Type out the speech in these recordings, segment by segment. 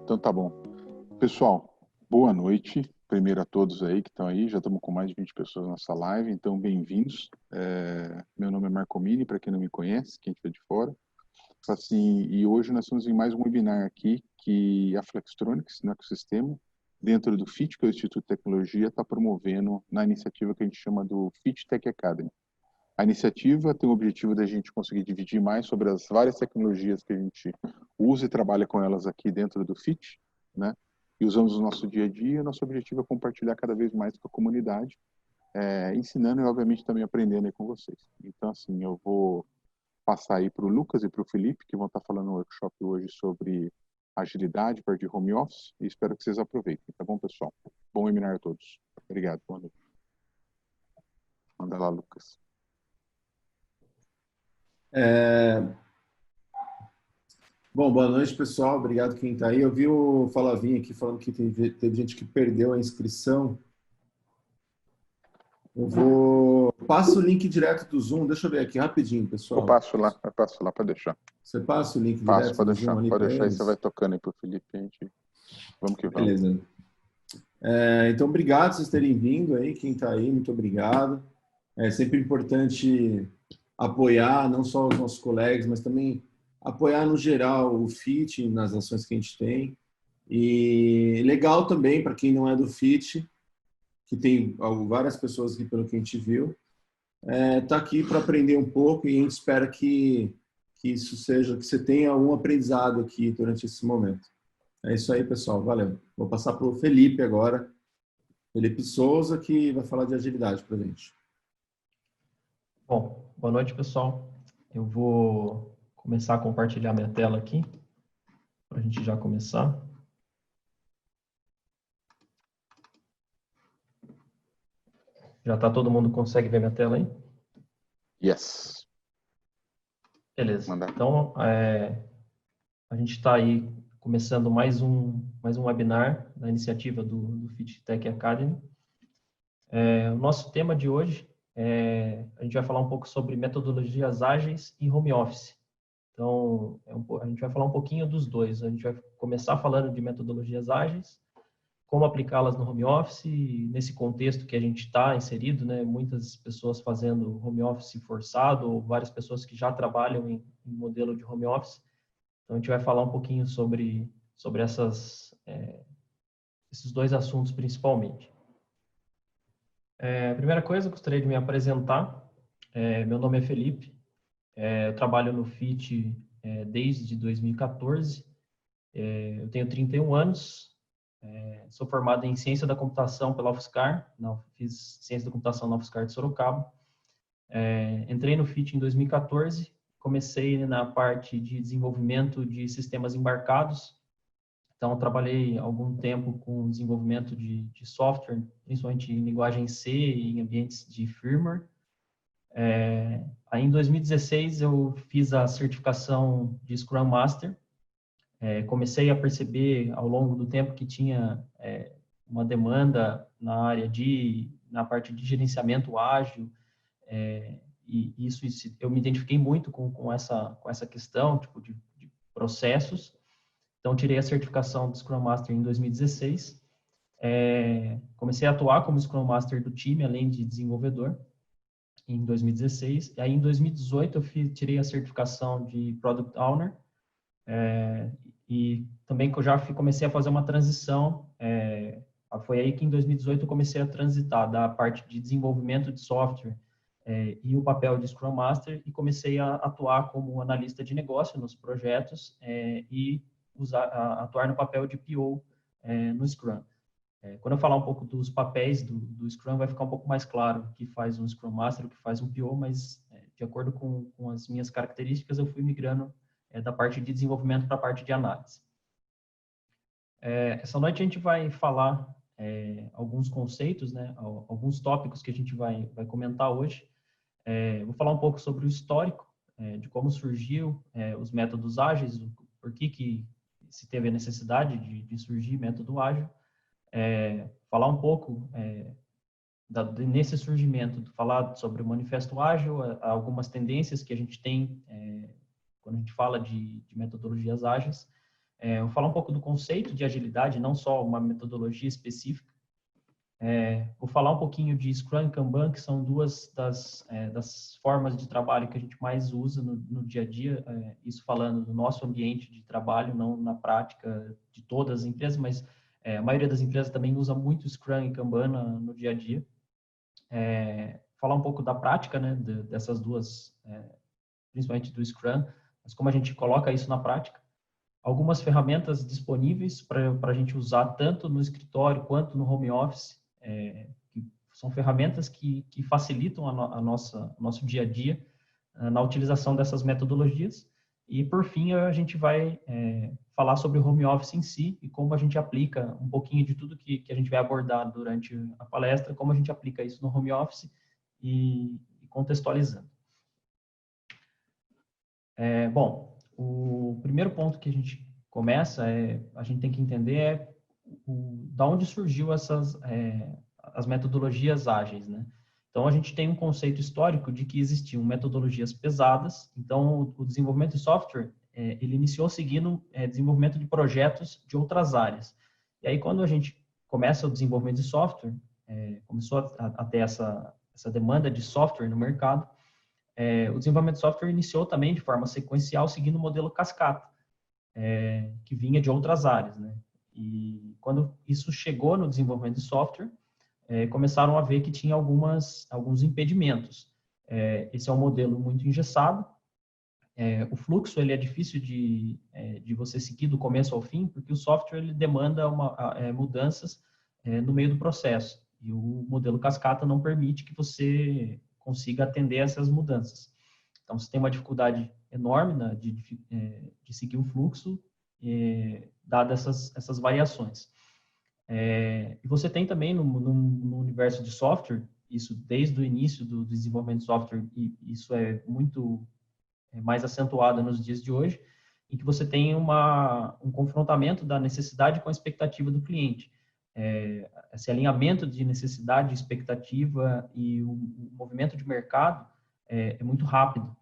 Então tá bom. Pessoal, boa noite. Primeiro a todos aí que estão aí. Já estamos com mais de 20 pessoas na nossa live, então bem-vindos. Meu nome é Marco Mini, para quem não me conhece, quem estiver de fora. Assim, e hoje nós estamos em mais um webinar aqui que a Flextronics, no ecossistema, dentro do FIT, que é o Instituto de Tecnologia, está promovendo na iniciativa que a gente chama do FIT Tech Academy. A iniciativa tem o objetivo da gente conseguir dividir mais sobre as várias tecnologias que a gente usa e trabalha com elas aqui dentro do FIT, né? E usamos no nosso dia a dia. Nosso objetivo é compartilhar cada vez mais com a comunidade, ensinando e, obviamente, também aprendendo aí com vocês. Então, assim, eu vou passar aí para o Lucas e para o Felipe, que vão estar falando no workshop hoje sobre agilidade para de home office, e espero que vocês aproveitem. Tá bom, pessoal? Bom webinar a todos. Obrigado. Boa noite. Manda lá, Lucas. Bom, boa noite, pessoal. Obrigado quem está aí. Eu vi o Falavinho aqui falando que teve gente que perdeu a inscrição. Passo o link direto do Zoom. Deixa eu ver aqui rapidinho, pessoal. Eu passo lá para deixar. Você passa o link Passo, direto pode do deixar, Zoom ali pode para deixar, e eles? você vai tocando aí pro Felipe, a gente... Vamos que vamos. Beleza. Então, obrigado por vocês terem vindo aí, quem está aí, muito obrigado. É sempre importante apoiar, não só os nossos colegas, mas também apoiar no geral o FIT nas ações que a gente tem. E legal também, para quem não é do FIT, que tem várias pessoas aqui pelo que a gente viu, tá aqui para aprender um pouco, e a gente espera que isso seja, que você tenha algum aprendizado aqui durante esse momento. É isso aí, pessoal. Valeu. Vou passar para o Felipe agora. Felipe Souza, que vai falar de agilidade para a gente. Bom, boa noite, pessoal. Eu vou começar a compartilhar minha tela aqui, para a gente já começar. Já está todo mundo consegue ver minha tela aí? Yes. Beleza. Manda. Então, a gente está aí começando mais um webinar da iniciativa do FIT Tech Academy. O nosso tema de hoje a gente vai falar um pouco sobre metodologias ágeis e home office. Então, a gente vai falar um pouquinho dos dois. A gente vai começar falando de metodologias ágeis, como aplicá-las no home office, nesse contexto que a gente está inserido, né? Muitas pessoas fazendo home office forçado, ou várias pessoas que já trabalham em modelo de home office. Então, a gente vai falar um pouquinho sobre esses dois assuntos principalmente. A primeira coisa, eu gostaria de me apresentar. Meu nome é Felipe, eu trabalho no FIT desde 2014, eu tenho 31 anos, sou formado em Ciência da Computação pela UFSCar, fiz Ciência da Computação na UFSCar de Sorocaba. Entrei no FIT em 2014, comecei na parte de desenvolvimento de sistemas embarcados. Então, trabalhei algum tempo com desenvolvimento de software, principalmente em linguagem C e em ambientes de firmware. Aí, em 2016, eu fiz a certificação de Scrum Master. Comecei a perceber, ao longo do tempo, que tinha uma demanda na parte de gerenciamento ágil, e isso eu me identifiquei muito com essa questão, tipo, de processos. Então, tirei a certificação de Scrum Master em 2016. Comecei a atuar como Scrum Master do time, além de desenvolvedor, em 2016. E aí, em 2018, eu tirei a certificação de Product Owner. E também que eu já comecei a fazer uma transição. Foi aí que, em 2018, eu comecei a transitar da parte de desenvolvimento de software e o papel de Scrum Master, e comecei a atuar como analista de negócio nos projetos e atuar no papel de PO no Scrum. Quando eu falar um pouco dos papéis do Scrum, vai ficar um pouco mais claro o que faz um Scrum Master, o que faz um PO, mas de acordo com as minhas características, eu fui migrando da parte de desenvolvimento para a parte de análise. Essa noite a gente vai falar alguns conceitos, né, alguns tópicos que a gente vai comentar hoje. Vou falar um pouco sobre o histórico, de como surgiu os métodos ágeis, por que se teve a necessidade de surgir método ágil. Falar um pouco nesse surgimento, falar sobre o manifesto ágil, algumas tendências que a gente tem quando a gente fala de metodologias ágeis, vou falar um pouco do conceito de agilidade, não só uma metodologia específica. Vou falar um pouquinho de Scrum e Kanban, que são duas das formas de trabalho que a gente mais usa no dia a dia, isso falando do nosso ambiente de trabalho, não na prática de todas as empresas, mas a maioria das empresas também usa muito Scrum e Kanban no dia a dia. Falar um pouco da prática, né, dessas duas, principalmente do Scrum, mas como a gente coloca isso na prática. Algumas ferramentas disponíveis para a gente usar tanto no escritório quanto no home office, que são ferramentas que facilitam o nosso dia a dia na utilização dessas metodologias. E, por fim, a gente vai falar sobre o home office em si e como a gente aplica um pouquinho de tudo que a gente vai abordar durante a palestra, como a gente aplica isso no home office e contextualizando. Bom, o primeiro ponto que a gente começa a gente tem que entender da onde surgiu as metodologias ágeis, né? Então, a gente tem um conceito histórico de que existiam metodologias pesadas. Então, o desenvolvimento de software, ele iniciou seguindo desenvolvimento de projetos de outras áreas. E aí, quando a gente começa o desenvolvimento de software, começou a ter essa demanda de software no mercado, o desenvolvimento de software iniciou também de forma sequencial, seguindo o modelo cascata, que vinha de outras áreas, né? E quando isso chegou no desenvolvimento de software, começaram a ver que tinha alguns impedimentos. Esse é um modelo muito engessado. O fluxo ele é difícil de você seguir do começo ao fim, porque o software ele demanda mudanças no meio do processo. E o modelo cascata não permite que você consiga atender essas mudanças. Então, você tem uma dificuldade enorme, né, de seguir o fluxo, dadas essas variações. E você tem também no universo de software, isso desde o início do desenvolvimento de software, e isso é muito mais acentuado nos dias de hoje, em que você tem um confrontamento da necessidade com a expectativa do cliente. Esse alinhamento de necessidade, expectativa e o movimento de mercado é muito rápido.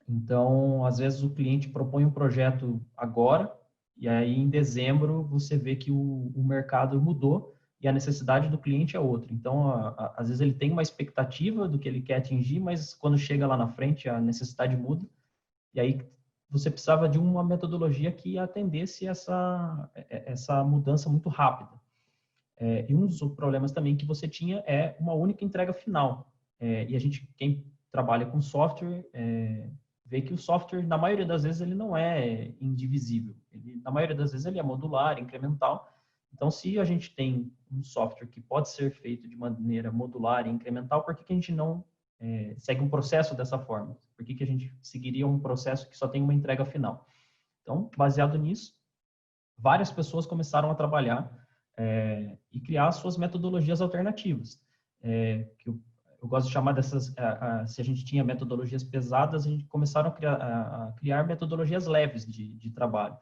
Então, às vezes o cliente propõe um projeto agora, e aí em dezembro você vê que o mercado mudou e a necessidade do cliente é outra. Então, às vezes ele tem uma expectativa do que ele quer atingir, mas quando chega lá na frente a necessidade muda. E aí você precisava de uma metodologia que atendesse essa mudança muito rápida. E um dos problemas também que você tinha é uma única entrega final. E quem trabalha com software, vê que o software, na maioria das vezes, ele não é indivisível. Na maioria das vezes, ele é modular, incremental. Então, se a gente tem um software que pode ser feito de maneira modular e incremental, por que a gente não segue um processo dessa forma? Por que a gente seguiria um processo que só tem uma entrega final? Então, baseado nisso, várias pessoas começaram a trabalhar e criar suas metodologias alternativas, que eu gosto de chamar dessas, se a gente tinha metodologias pesadas, a gente começaram a criar metodologias leves de trabalho.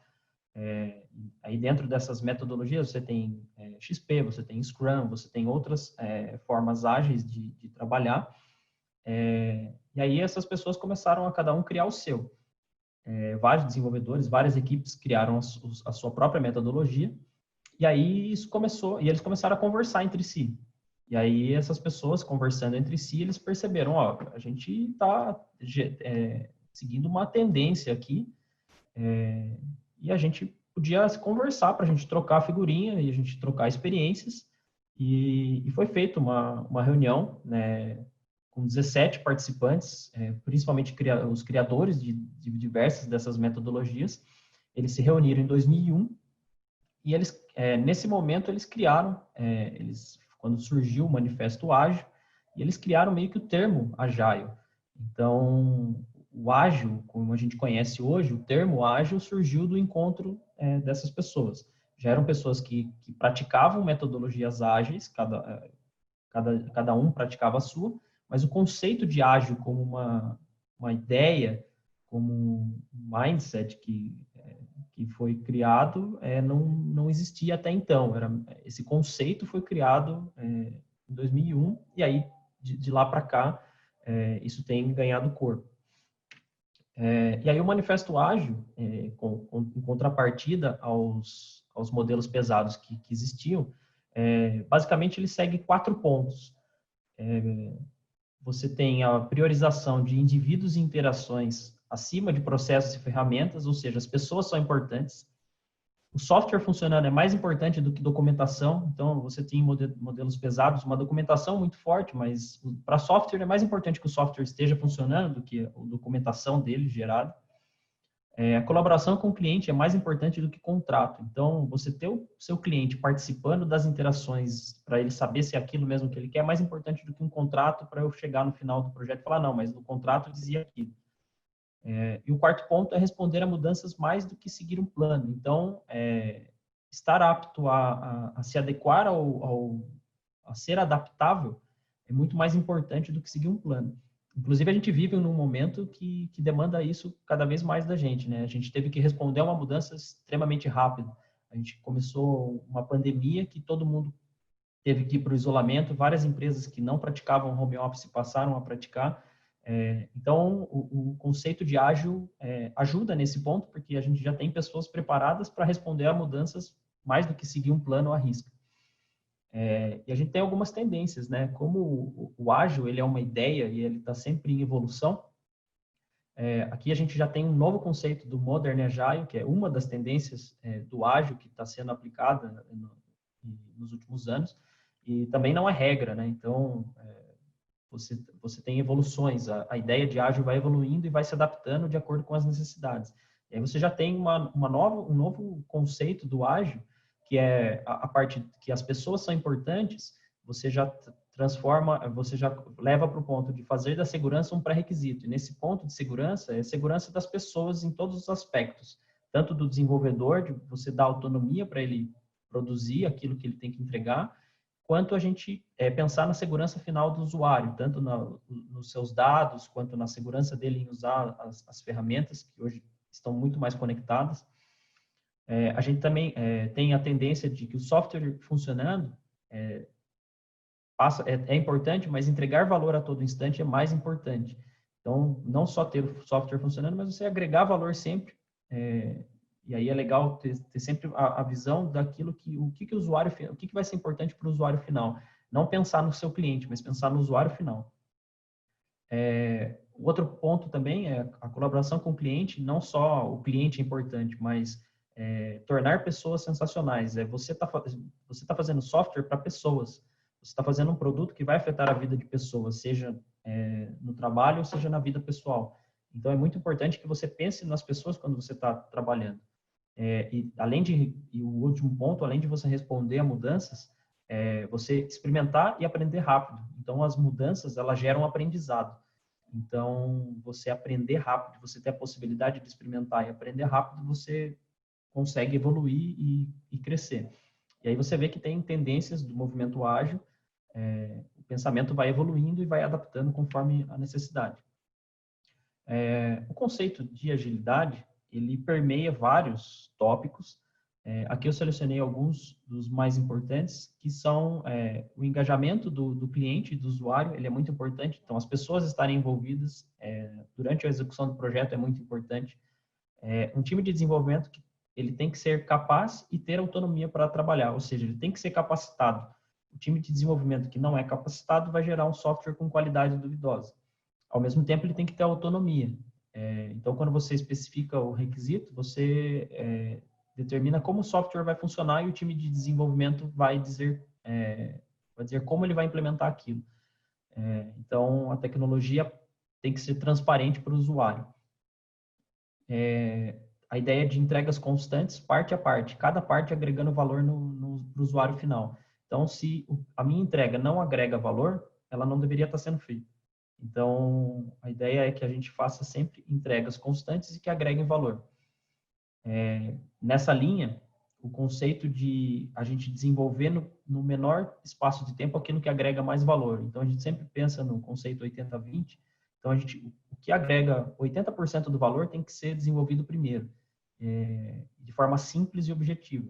Aí dentro dessas metodologias você tem XP, você tem Scrum, você tem outras formas ágeis de trabalhar, e aí essas pessoas começaram a cada um criar o seu. Vários desenvolvedores, várias equipes criaram a sua própria metodologia, e aí isso começou, e eles começaram a conversar entre si. E aí essas pessoas conversando entre si, eles perceberam, ó, a gente está seguindo uma tendência aqui, e a gente podia conversar para a gente trocar figurinha e a gente trocar experiências. E foi feita uma reunião, né, com 17 participantes, principalmente os criadores de diversas dessas metodologias. Eles se reuniram em 2001 e eles, nesse momento, eles criaram, quando surgiu o Manifesto Ágil, e eles criaram meio que o termo Agile. Então, o ágil, como a gente conhece hoje, o termo ágil surgiu do encontro dessas pessoas. Já eram pessoas que praticavam metodologias ágeis, cada um praticava a sua, mas o conceito de ágil como uma ideia, como um mindset que foi criado, não existia até então. Esse conceito foi criado em 2001, e aí, de lá para cá, isso tem ganhado corpo. E aí o manifesto ágil, em contrapartida aos modelos pesados que existiam, basicamente ele segue 4 pontos. Você tem a priorização de indivíduos e interações acima de processos e ferramentas, ou seja, as pessoas são importantes. O software funcionando é mais importante do que documentação, então você tem modelos pesados, uma documentação muito forte, mas para software é mais importante que o software esteja funcionando do que a documentação dele gerada. A colaboração com o cliente é mais importante do que contrato, então você ter o seu cliente participando das interações para ele saber se é aquilo mesmo que ele quer é mais importante do que um contrato para eu chegar no final do projeto e falar, não, mas no contrato dizia aquilo. E o quarto ponto é responder a mudanças mais do que seguir um plano. Então, estar apto a se adequar a ser adaptável é muito mais importante do que seguir um plano. Inclusive, a gente vive num momento que demanda isso cada vez mais da gente, né? A gente teve que responder a uma mudança extremamente rápida. A gente começou uma pandemia que todo mundo teve que ir para o isolamento, várias empresas que não praticavam home office passaram a praticar. Então, o conceito de ágil ajuda nesse ponto, porque a gente já tem pessoas preparadas para responder a mudanças mais do que seguir um plano à risca. E a gente tem algumas tendências, né? Como o ágil ele é uma ideia e ele está sempre em evolução, aqui a gente já tem um novo conceito do Modern Agile, que é uma das tendências do ágil que está sendo aplicada nos últimos anos, e também não é regra, né? Então, você tem evoluções, a ideia de ágil vai evoluindo e vai se adaptando de acordo com as necessidades. E aí você já tem um novo conceito do ágil, que é a parte que as pessoas são importantes, você já transforma, você já leva para o ponto de fazer da segurança um pré-requisito. E nesse ponto de segurança, é segurança das pessoas em todos os aspectos, tanto do desenvolvedor, de você dar autonomia para ele produzir aquilo que ele tem que entregar, quanto a gente pensar na segurança final do usuário, tanto nos seus dados, quanto na segurança dele em usar as ferramentas, que hoje estão muito mais conectadas. A gente também tem a tendência de que o software funcionando é importante, mas entregar valor a todo instante é mais importante. Então, não só ter o software funcionando, mas você agregar valor sempre. E aí é legal ter sempre a visão daquilo o que vai ser importante para o usuário final. Não pensar no seu cliente, mas pensar no usuário final. O outro ponto também é a colaboração com o cliente. Não só o cliente é importante, mas tornar pessoas sensacionais. Você tá fazendo software para pessoas. Você está fazendo um produto que vai afetar a vida de pessoas, seja no trabalho, seja na vida pessoal. Então, é muito importante que você pense nas pessoas quando você está trabalhando. E o último ponto, além de você responder a mudanças, você experimentar e aprender rápido. Então, as mudanças, elas geram aprendizado. Então, você aprender rápido, você ter a possibilidade de experimentar e aprender rápido, você consegue evoluir e crescer. E aí você vê que tem tendências do movimento ágil, o pensamento vai evoluindo e vai adaptando conforme a necessidade. O conceito de agilidade, ele permeia vários tópicos. Aqui eu selecionei alguns dos mais importantes, que são o engajamento do cliente e do usuário, ele é muito importante. Então, as pessoas estarem envolvidas durante a execução do projeto é muito importante. Um time de desenvolvimento, ele tem que ser capaz e ter autonomia para trabalhar, ou seja, ele tem que ser capacitado. O time de desenvolvimento que não é capacitado vai gerar um software com qualidade duvidosa. Ao mesmo tempo, ele tem que ter autonomia. Então, quando você especifica o requisito, você determina como o software vai funcionar e o time de desenvolvimento vai dizer como ele vai implementar aquilo. Então, a tecnologia tem que ser transparente para o usuário. A ideia de entregas constantes, parte a parte, cada parte agregando valor no usuário final. Então, se a minha entrega não agrega valor, ela não deveria estar sendo feita. Então, a ideia é que a gente faça sempre entregas constantes e que agreguem valor. Nessa linha, o conceito de a gente desenvolver no menor espaço de tempo aquilo que agrega mais valor. Então, a gente sempre pensa no conceito 80-20. Então, o que agrega 80% do valor tem que ser desenvolvido primeiro, de forma simples e objetiva.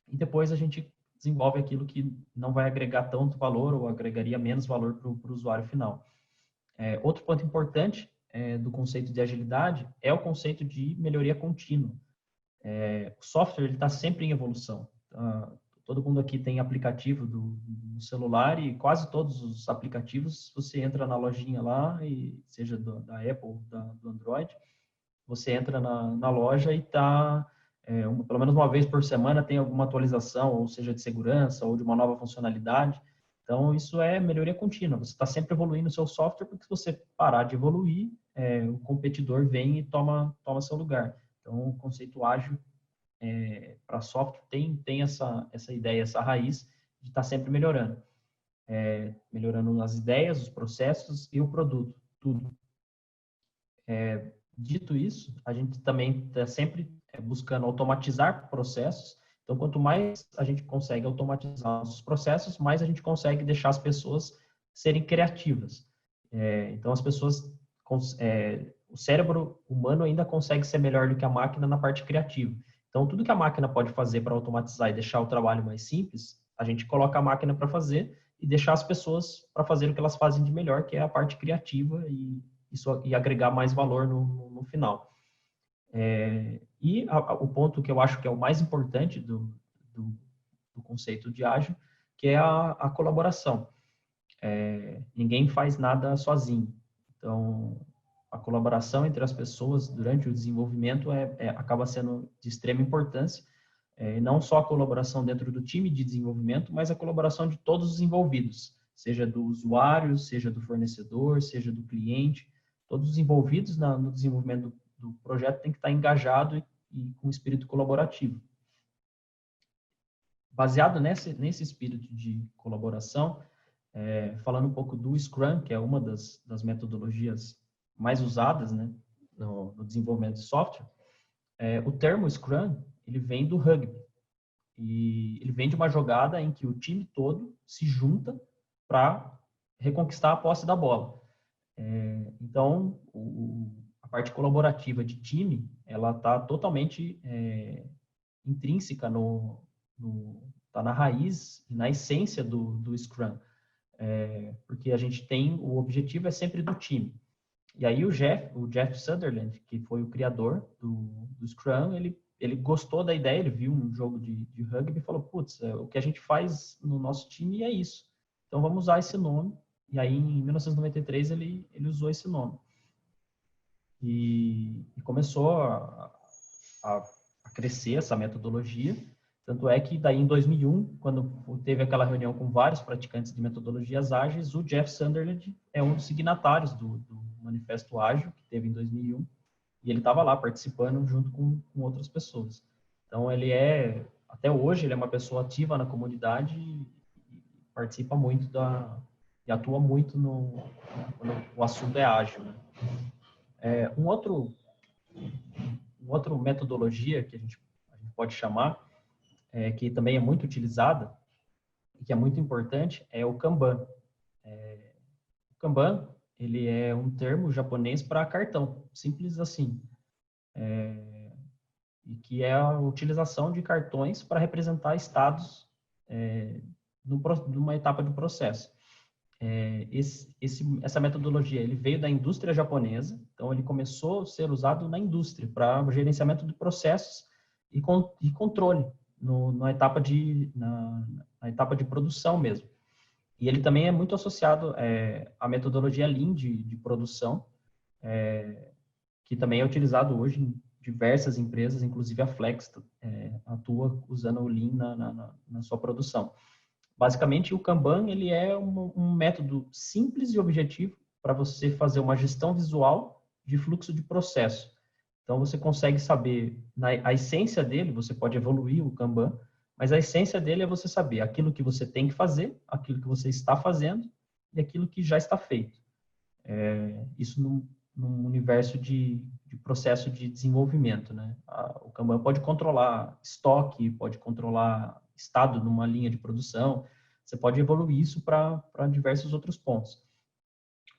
E depois a gente desenvolve aquilo que não vai agregar tanto valor ou agregaria menos valor para o usuário final. Outro ponto importante do conceito de agilidade é o conceito de melhoria contínua. O software está sempre em evolução. Todo mundo aqui tem aplicativo do celular e quase todos os aplicativos, você entra na lojinha lá, e seja da Apple, do Android, você entra na loja e pelo menos uma vez por semana tem alguma atualização, ou seja, de segurança ou de uma nova funcionalidade. Então, isso é melhoria contínua. Você está sempre evoluindo o seu software, porque se você parar de evoluir, o competidor vem e toma seu lugar. Então, o conceito ágil para software tem essa ideia, essa raiz de estar sempre melhorando. Melhorando as ideias, os processos e o produto, tudo. Dito isso, a gente também está sempre buscando automatizar processos. Então, quanto mais a gente consegue automatizar os processos, mais a gente consegue deixar as pessoas serem criativas. Então, as pessoas, o cérebro humano ainda consegue ser melhor do que a máquina na parte criativa. Então, tudo que a máquina pode fazer para automatizar e deixar o trabalho mais simples, a gente coloca a máquina para fazer e deixar as pessoas para fazer o que elas fazem de melhor, que é a parte criativa e agregar mais valor no final. O ponto que eu acho que é o mais importante do conceito de ágil, que é a colaboração. Ninguém faz nada sozinho. Então, a colaboração entre as pessoas durante o desenvolvimento acaba sendo de extrema importância. Não só a colaboração dentro do time de desenvolvimento, mas a colaboração de todos os envolvidos, seja do usuário, seja do fornecedor, seja do cliente. Todos os envolvidos no desenvolvimento do projeto têm que estar engajados e com espírito colaborativo. Baseado nesse espírito de colaboração, falando um pouco do Scrum, que é uma das metodologias mais usadas, né, no desenvolvimento de software, o termo Scrum, ele vem do rugby. E ele vem de uma jogada em que o time todo se junta para reconquistar a posse da bola. Então, a parte colaborativa de time, ela está totalmente intrínseca tá na raiz e na essência do Scrum. Porque a gente o objetivo é sempre do time. E aí o Jeff Sutherland, que foi o criador do Scrum, ele gostou da ideia, ele viu um jogo de rugby e falou, putz, o que a gente faz no nosso time é isso. Então vamos usar esse nome. E aí em 1993 ele usou esse nome. E começou a crescer essa metodologia. Tanto é que daí em 2001, quando teve aquela reunião com vários praticantes de metodologias ágeis, o Jeff Sutherland é um dos signatários do Manifesto Ágil, que teve em 2001, e ele estava lá participando junto com outras pessoas. Então, até hoje, ele é uma pessoa ativa na comunidade e participa muito e atua muito quando o assunto é ágil, né? Uma outra metodologia que a gente pode chamar, que também é muito utilizada e que é muito importante, é o Kanban. O Kanban, ele é um termo japonês para cartão, simples assim. E que é a utilização de cartões para representar estados numa etapa do processo. Essa metodologia ele veio da indústria japonesa, então ele começou a ser usado na indústria para gerenciamento de processos e controle na etapa de produção mesmo. E ele também é muito associado à metodologia Lean de produção, que também é utilizado hoje em diversas empresas, inclusive a Flex atua usando o Lean na sua produção. Basicamente, o Kanban ele é um método simples e objetivo para você fazer uma gestão visual de fluxo de processo. Então, você consegue saber, a essência dele, você pode evoluir o Kanban, mas a essência dele é você saber aquilo que você tem que fazer, aquilo que você está fazendo e aquilo que já está feito. Isso num universo de processo de desenvolvimento, né? O Kanban pode controlar estoque, pode controlar estado numa linha de produção, você pode evoluir isso para diversos outros pontos.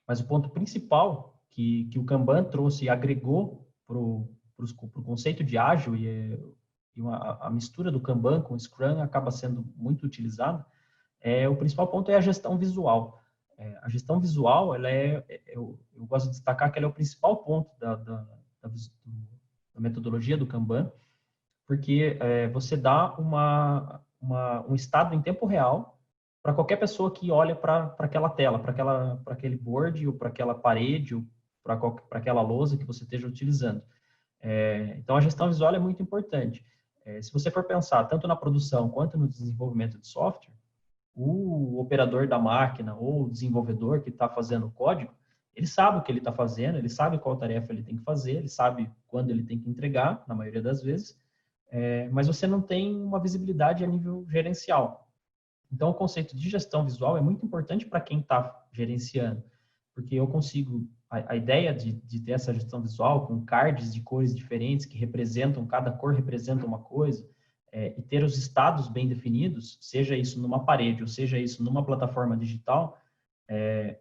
Mas o ponto principal que o Kanban trouxe e agregou para o conceito de ágil a mistura do Kanban com o Scrum acaba sendo muito utilizado, o principal ponto é a gestão visual. a gestão visual, eu gosto de destacar que ela é o principal ponto da metodologia do Kanban, porque você dá um estado em tempo real para qualquer pessoa que olha para aquela tela, para aquele board, ou para aquela parede, ou para aquela lousa que você esteja utilizando. Então, a gestão visual é muito importante. Se você for pensar tanto na produção quanto no desenvolvimento de software, o operador da máquina ou o desenvolvedor que está fazendo o código, ele sabe o que ele está fazendo, ele sabe qual tarefa ele tem que fazer, ele sabe quando ele tem que entregar, na maioria das vezes, mas você não tem uma visibilidade a nível gerencial. Então, o conceito de gestão visual é muito importante para quem está gerenciando, porque eu consigo, a ideia de ter essa gestão visual com cards de cores diferentes que representam, cada cor representa uma coisa, e ter os estados bem definidos, seja isso numa parede ou seja isso numa plataforma digital,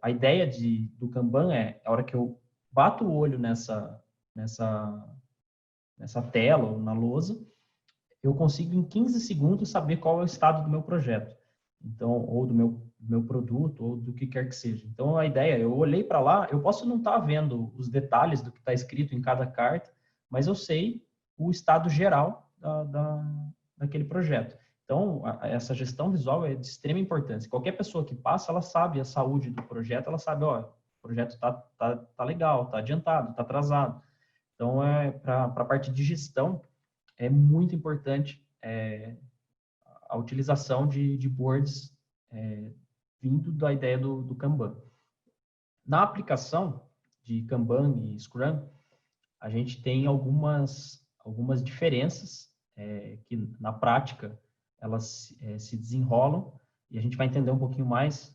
a ideia do Kanban a hora que eu bato o olho nessa tela ou na lousa, eu consigo em 15 segundos saber qual é o estado do meu projeto. Então, ou do meu produto, ou do que quer que seja. Então, a ideia, eu olhei para lá, eu posso não estar vendo os detalhes do que está escrito em cada carta, mas eu sei o estado geral daquele projeto. Então, essa gestão visual é de extrema importância. Qualquer pessoa que passa, ela sabe a saúde do projeto, ela sabe, ó, o projeto tá legal, tá adiantado, tá atrasado. Então, para a parte de gestão, é muito importante a utilização de boards vindo da ideia do Kanban. Na aplicação de Kanban e Scrum, a gente tem algumas diferenças que, na prática, elas se desenrolam e a gente vai entender um pouquinho mais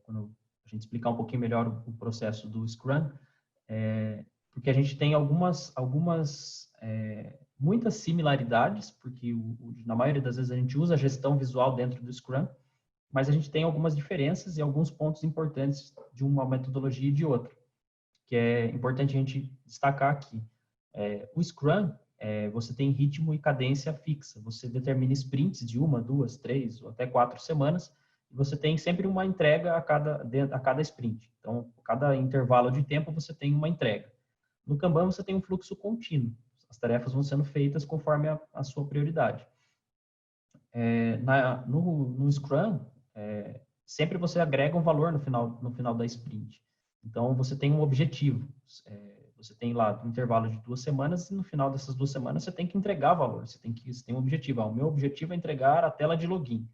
quando a gente explicar um pouquinho melhor o processo do Scrum, porque a gente tem muitas similaridades, porque na maioria das vezes a gente usa a gestão visual dentro do Scrum, mas a gente tem algumas diferenças e alguns pontos importantes de uma metodologia e de outra, que é importante a gente destacar aqui. O Scrum, você tem ritmo e cadência fixa, você determina sprints de 1, 2, 3 ou até 4 semanas, e você tem sempre uma entrega a cada sprint. Então, a cada intervalo de tempo você tem uma entrega. No Kanban você tem um fluxo contínuo. As tarefas vão sendo feitas conforme a sua prioridade. No Scrum, sempre você agrega um valor no final da sprint. Então, você tem um objetivo. Você tem lá um intervalo de 2 semanas e no final dessas 2 semanas você tem que entregar valor. Você tem um objetivo. O meu objetivo é entregar a tela de login.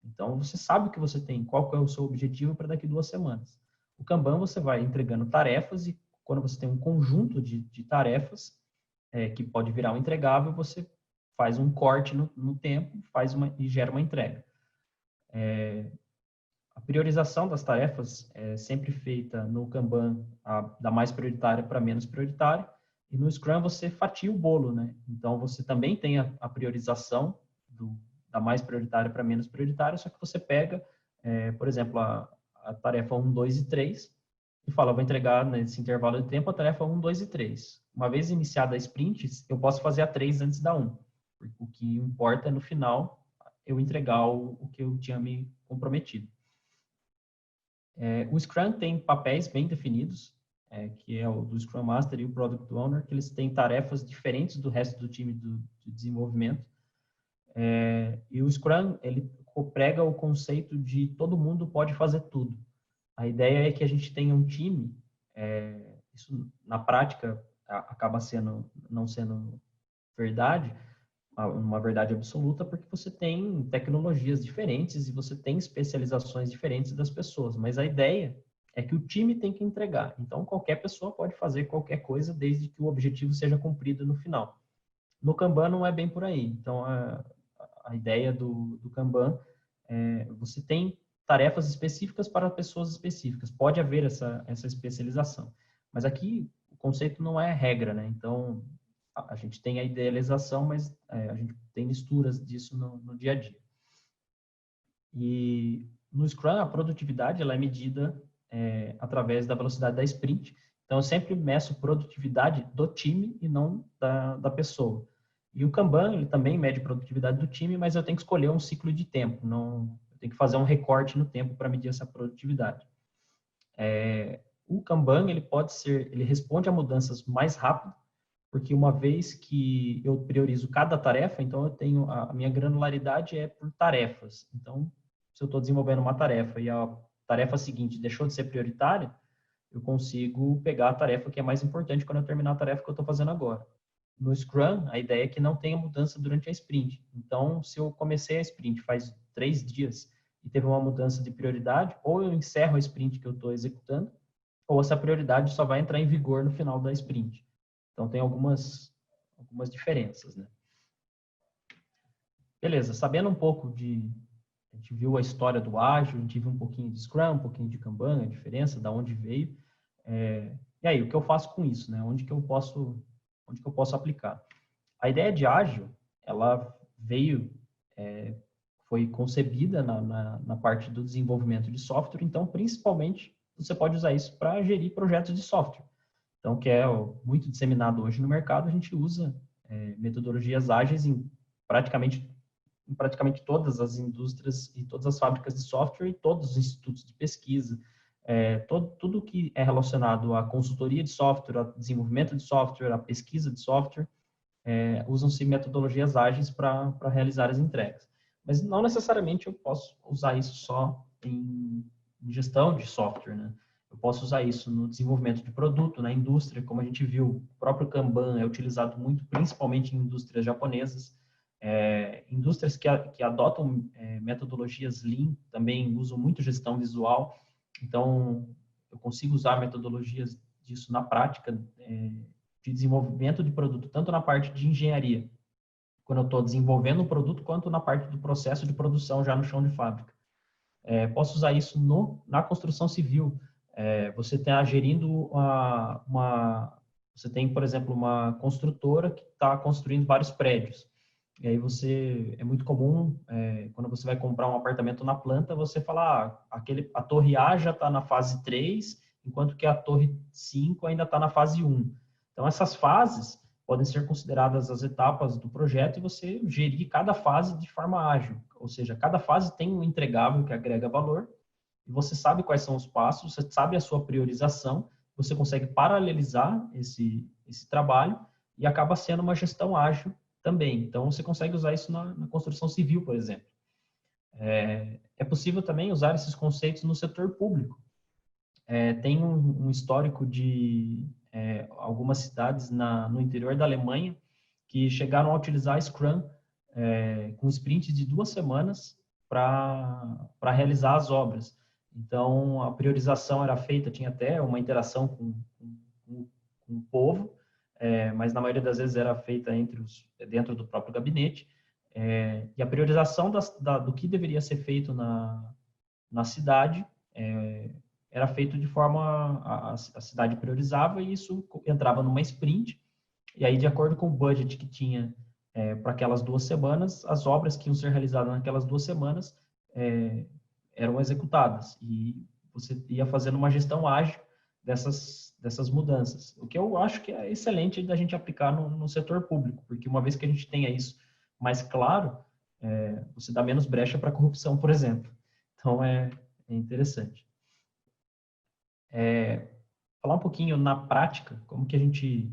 Então, você sabe o que você tem, qual é o seu objetivo para daqui 2 semanas. O Kanban, você vai entregando tarefas e quando você tem um conjunto de tarefas que pode virar um entregável, você faz um corte no tempo e gera uma entrega. A priorização das tarefas é sempre feita no Kanban, da mais prioritária para menos prioritária, e no Scrum você fatia o bolo, né? Então, você também tem a priorização da mais prioritária para menos prioritária, só que você pega, por exemplo, a tarefa 1, 2 e 3, e fala, vou entregar nesse intervalo de tempo a tarefa 1, 2 e 3. Uma vez iniciada a sprint, eu posso fazer a 3 antes da 1. O que importa é, no final, eu entregar o que eu tinha me comprometido. O Scrum tem papéis bem definidos, que é o do Scrum Master e o Product Owner, que eles têm tarefas diferentes do resto do time de desenvolvimento. E o Scrum, ele prega o conceito de todo mundo pode fazer tudo. A ideia é que a gente tenha um time, isso na prática acaba não sendo verdade, uma verdade absoluta, porque você tem tecnologias diferentes e você tem especializações diferentes das pessoas, mas a ideia é que o time tem que entregar. Então, qualquer pessoa pode fazer qualquer coisa desde que o objetivo seja cumprido no final. No Kanban não é bem por aí. Então, a ideia do Kanban você tem tarefas específicas para pessoas específicas. Pode haver essa especialização. Mas aqui o conceito não é regra, né? Então, a gente tem a idealização, mas a gente tem misturas disso no dia a dia. E no Scrum, a produtividade ela é medida através da velocidade da sprint. Então, eu sempre meço produtividade do time e não da pessoa. E o Kanban, ele também mede produtividade do time, mas eu tenho que escolher um ciclo de tempo. Eu tenho que fazer um recorte no tempo para medir essa produtividade. O Kanban, ele responde a mudanças mais rápido, porque uma vez que eu priorizo cada tarefa, então eu tenho a minha granularidade é por tarefas. Então, se eu estou desenvolvendo uma tarefa e a tarefa seguinte deixou de ser prioritária, eu consigo pegar a tarefa que é mais importante quando eu terminar a tarefa que eu estou fazendo agora. No Scrum, a ideia é que não tenha mudança durante a sprint. Então, se eu comecei a sprint faz 3 dias e teve uma mudança de prioridade, ou eu encerro a sprint que eu estou executando, ou essa prioridade só vai entrar em vigor no final da sprint. Então, tem algumas diferenças, né? Beleza, sabendo um pouco a gente viu a história do ágil, a gente viu um pouquinho de Scrum, um pouquinho de Kanban, a diferença, da onde veio. E aí, o que eu faço com isso, né? Onde que eu posso aplicar? A ideia de ágil, ela veio, foi concebida na parte do desenvolvimento de software, então, principalmente, você pode usar isso para gerir projetos de software. Então, que é muito disseminado hoje no mercado, a gente usa metodologias ágeis em praticamente todas as indústrias e todas as fábricas de software e todos os institutos de pesquisa. Tudo que é relacionado à consultoria de software, ao desenvolvimento de software, à pesquisa de software, usam-se metodologias ágeis para realizar as entregas. Mas não necessariamente eu posso usar isso só em gestão de software, né? Eu posso usar isso no desenvolvimento de produto, na indústria, como a gente viu, o próprio Kanban é utilizado muito, principalmente em indústrias japonesas. Indústrias que adotam metodologias Lean também usam muito gestão visual. Então, eu consigo usar metodologias disso na prática de desenvolvimento de produto, tanto na parte de engenharia, quando eu estou desenvolvendo um produto, quanto na parte do processo de produção já no chão de fábrica. Posso usar isso na construção civil. Você está gerindo você tem, por exemplo, uma construtora que está construindo vários prédios. E aí é muito comum, quando você vai comprar um apartamento na planta, você fala, a torre A já está na fase 3, enquanto que a torre 5 ainda está na fase 1. Então, essas fases podem ser consideradas as etapas do projeto e você gerir cada fase de forma ágil. Ou seja, cada fase tem um entregável que agrega valor e você sabe quais são os passos, você sabe a sua priorização, você consegue paralelizar esse trabalho e acaba sendo uma gestão ágil também. Então, você consegue usar isso na construção civil, por exemplo. É possível também usar esses conceitos no setor público. Tem um histórico de algumas cidades no interior da Alemanha que chegaram a utilizar Scrum com sprints de 2 semanas para realizar as obras. Então, a priorização era feita, tinha até uma interação com o povo, mas na maioria das vezes era feita dentro do próprio gabinete. E a priorização do que deveria ser feito na cidade era feito de forma a cidade priorizava e isso entrava numa sprint. E aí, de acordo com o budget que tinha para aquelas 2 semanas, as obras que iam ser realizadas naquelas 2 semanas eram executadas. E você ia fazendo uma gestão ágil dessas mudanças. O que eu acho que é excelente da gente aplicar no setor público, porque uma vez que a gente tenha isso mais claro, você dá menos brecha para corrupção, por exemplo. Então, é interessante. Falar um pouquinho na prática, como que a gente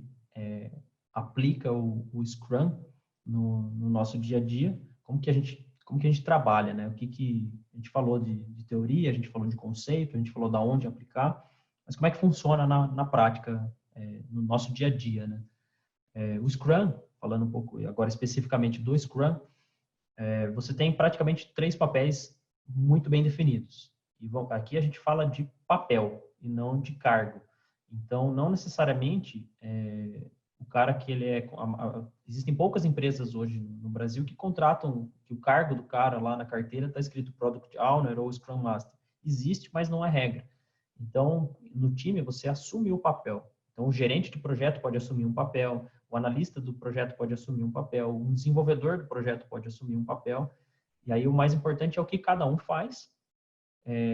aplica o Scrum no nosso dia a dia, como que a gente trabalha, né? O que a gente falou de teoria, a gente falou de conceito, a gente falou da onde aplicar, mas como é que funciona na prática, no nosso dia a dia, né? O Scrum, falando um pouco agora especificamente do Scrum, você tem praticamente 3 papéis muito bem definidos. E aqui a gente fala de papel e não de cargo. Então, não necessariamente o cara que ele existem poucas empresas hoje no Brasil que contratam que o cargo do cara lá na carteira está escrito Product Owner ou Scrum Master. Existe, mas não é regra. Então, no time, você assume o papel. Então, o gerente de projeto pode assumir um papel, o analista do projeto pode assumir um papel, um desenvolvedor do projeto pode assumir um papel. E aí, o mais importante é o que cada um faz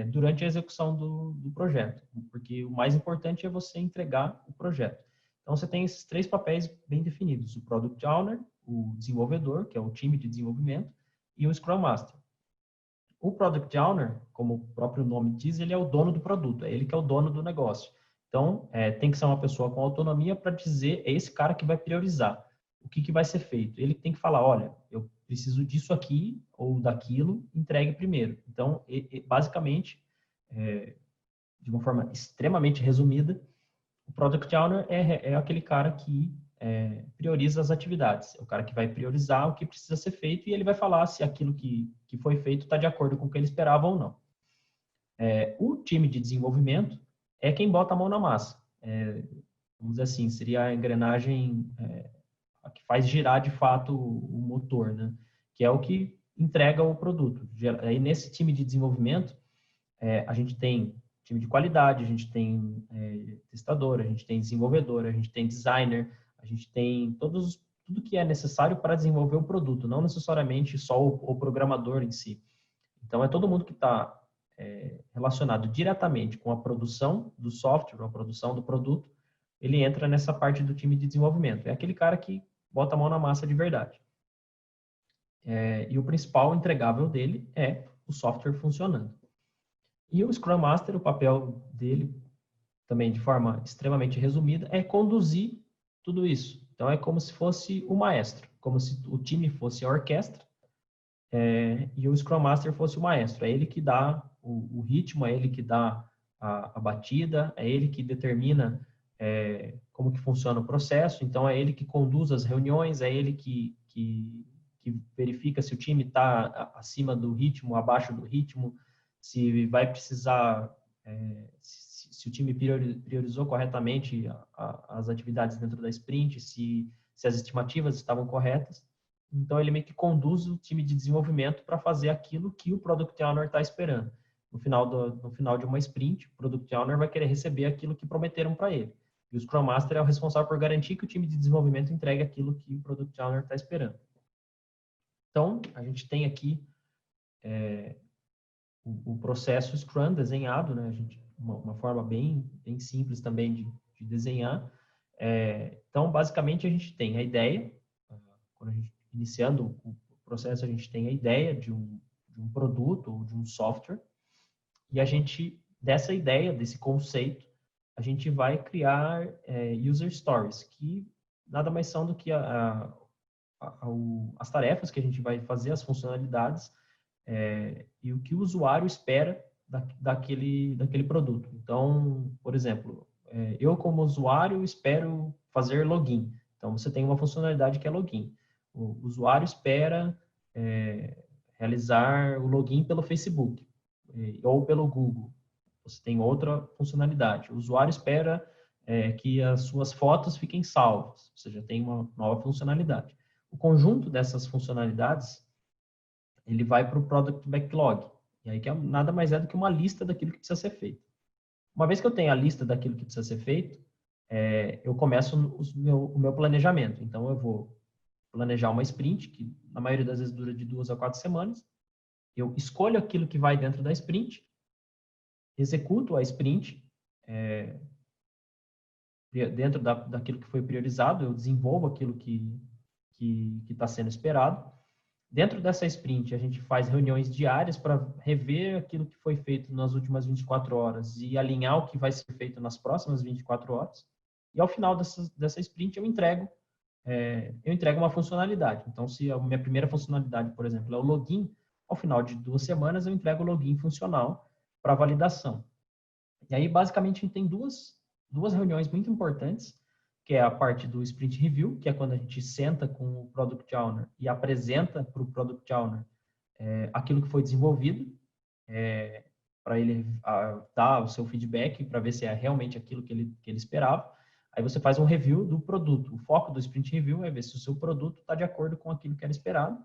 durante a execução do projeto, porque o mais importante é você entregar o projeto. Então, você tem esses 3 papéis bem definidos, o Product Owner, o desenvolvedor, que é o time de desenvolvimento, e o Scrum Master. o Product Owner, como o próprio nome diz, ele é o dono do produto, é ele que é o dono do negócio. Então, tem que ser uma pessoa com autonomia para dizer, é esse cara que vai priorizar o que vai ser feito. Ele tem que falar, olha, eu preciso disso aqui ou daquilo, entregue primeiro. Então, basicamente, de uma forma extremamente resumida, o Product Owner é aquele cara que prioriza as atividades. É o cara que vai priorizar o que precisa ser feito e ele vai falar se aquilo que foi feito está de acordo com o que ele esperava ou não. O time de desenvolvimento é quem bota a mão na massa. Vamos dizer assim, seria a engrenagem a que faz girar de fato o motor, né? Que é o que entrega o produto. Aí nesse time de desenvolvimento, a gente tem time de qualidade, a gente tem testador, a gente tem desenvolvedor, a gente tem designer, a gente tem tudo que é necessário para desenvolver o produto, não necessariamente só o programador em si. Então, é todo mundo que está relacionado diretamente com a produção do software, a produção do produto, ele entra nessa parte do time de desenvolvimento. É aquele cara que bota a mão na massa de verdade. E o principal entregável dele é o software funcionando. E o Scrum Master, o papel dele, também de forma extremamente resumida, é conduzir tudo isso. Então, é como se fosse o maestro, como se o time fosse a orquestra e o Scrum Master fosse o maestro. É ele que dá o ritmo, é ele que dá a batida, é ele que determina como que funciona o processo. Então, é ele que conduz as reuniões, é ele que verifica se o time está acima do ritmo, abaixo do ritmo, se vai precisar, se o time priorizou corretamente as atividades dentro da sprint, se as estimativas estavam corretas. Então, ele meio que conduz o time de desenvolvimento para fazer aquilo que o Product Owner está esperando. No final de uma sprint, o Product Owner vai querer receber aquilo que prometeram para ele. E o Scrum Master é o responsável por garantir que o time de desenvolvimento entregue aquilo que o Product Owner está esperando. Então, a gente tem aqui o processo Scrum desenhado, né? Uma forma bem simples também de desenhar. Então, basicamente, a gente tem a ideia, quando a gente iniciando o processo, a gente tem a ideia de um produto ou de um software, e a gente, dessa ideia, desse conceito, a gente vai criar user stories, que nada mais são do que as tarefas que a gente vai fazer, as funcionalidades, e o que o usuário espera daquele produto. Então, por exemplo, eu como usuário espero fazer login. Então, você tem uma funcionalidade que é login. O usuário espera realizar o login pelo Facebook ou pelo Google. Você tem outra funcionalidade. O usuário espera que as suas fotos fiquem salvas. Ou seja, tem uma nova funcionalidade. O conjunto dessas funcionalidades, ele vai para o Product Backlog. E aí que nada mais é do que uma lista daquilo que precisa ser feito. Uma vez que eu tenho a lista daquilo que precisa ser feito, eu começo o meu planejamento. Então, eu vou planejar uma sprint, que na maioria das vezes dura de 2 a 4 semanas. Eu escolho aquilo que vai dentro da sprint, executo a sprint dentro daquilo que foi priorizado, eu desenvolvo aquilo que está sendo esperado. Dentro dessa sprint, a gente faz reuniões diárias para rever aquilo que foi feito nas últimas 24 horas e alinhar o que vai ser feito nas próximas 24 horas. E ao final dessa sprint, eu entrego uma funcionalidade. Então, se a minha primeira funcionalidade, por exemplo, é o login, ao final de 2 semanas, eu entrego o login funcional para validação. E aí, basicamente, a gente tem duas reuniões muito importantes, que é a parte do Sprint Review, que é quando a gente senta com o Product Owner e apresenta para o Product Owner aquilo que foi desenvolvido, para ele dar o seu feedback, para ver se é realmente aquilo que ele esperava. Aí você faz um review do produto. O foco do Sprint Review é ver se o seu produto está de acordo com aquilo que era esperado,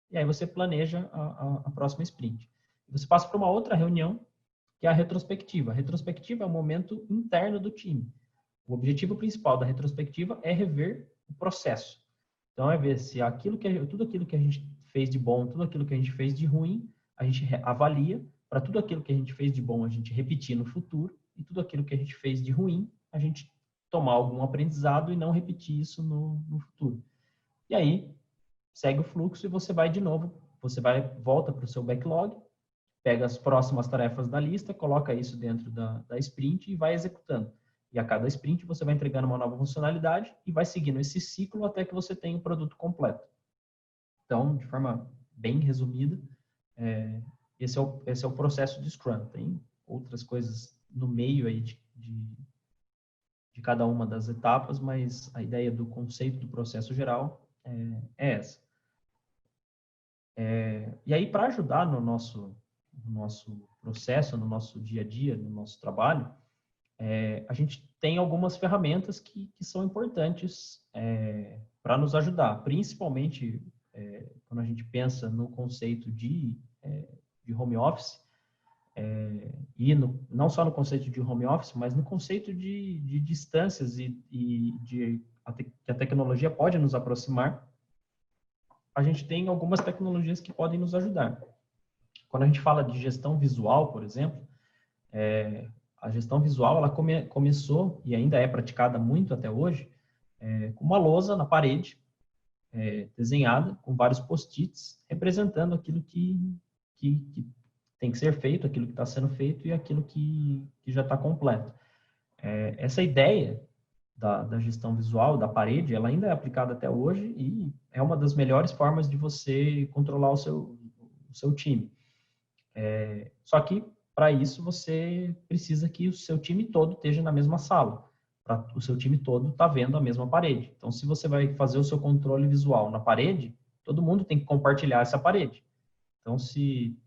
e aí você planeja a próxima sprint. Você passa para uma outra reunião, que é a retrospectiva. A retrospectiva é um momento interno do time. O objetivo principal da retrospectiva é rever o processo. Então, é ver se tudo aquilo que a gente fez de bom, tudo aquilo que a gente fez de ruim, a gente avalia, para tudo aquilo que a gente fez de bom, a gente repetir no futuro, e tudo aquilo que a gente fez de ruim, a gente tomar algum aprendizado e não repetir isso no futuro. E aí, segue o fluxo e você vai de novo, volta para o seu backlog, pega as próximas tarefas da lista, coloca isso dentro da sprint e vai executando. E a cada sprint você vai entregando uma nova funcionalidade e vai seguindo esse ciclo até que você tenha o produto completo. Então, de forma bem resumida, esse é o processo de Scrum. Tem outras coisas no meio aí de cada uma das etapas, mas a ideia do conceito do processo geral é essa. E aí, para ajudar no nosso processo, no nosso dia a dia, no nosso trabalho, a gente tem algumas ferramentas que são importantes para nos ajudar, principalmente quando a gente pensa no conceito de home office, e não só no conceito de home office, mas no conceito de distâncias e que a tecnologia pode nos aproximar. A gente tem algumas tecnologias que podem nos ajudar. Quando a gente fala de gestão visual, por exemplo, a gestão visual ela começou e ainda é praticada muito até hoje com uma lousa na parede desenhada com vários post-its representando aquilo que tem que ser feito, aquilo que está sendo feito e aquilo que já está completo. Essa ideia da gestão visual da parede, ela ainda é aplicada até hoje e é uma das melhores formas de você controlar o seu time. Só que, para isso, você precisa que o seu time todo esteja na mesma sala, para o seu time todo estar vendo a mesma parede. Então, se você vai fazer o seu controle visual na parede, todo mundo tem que compartilhar essa parede. Então, se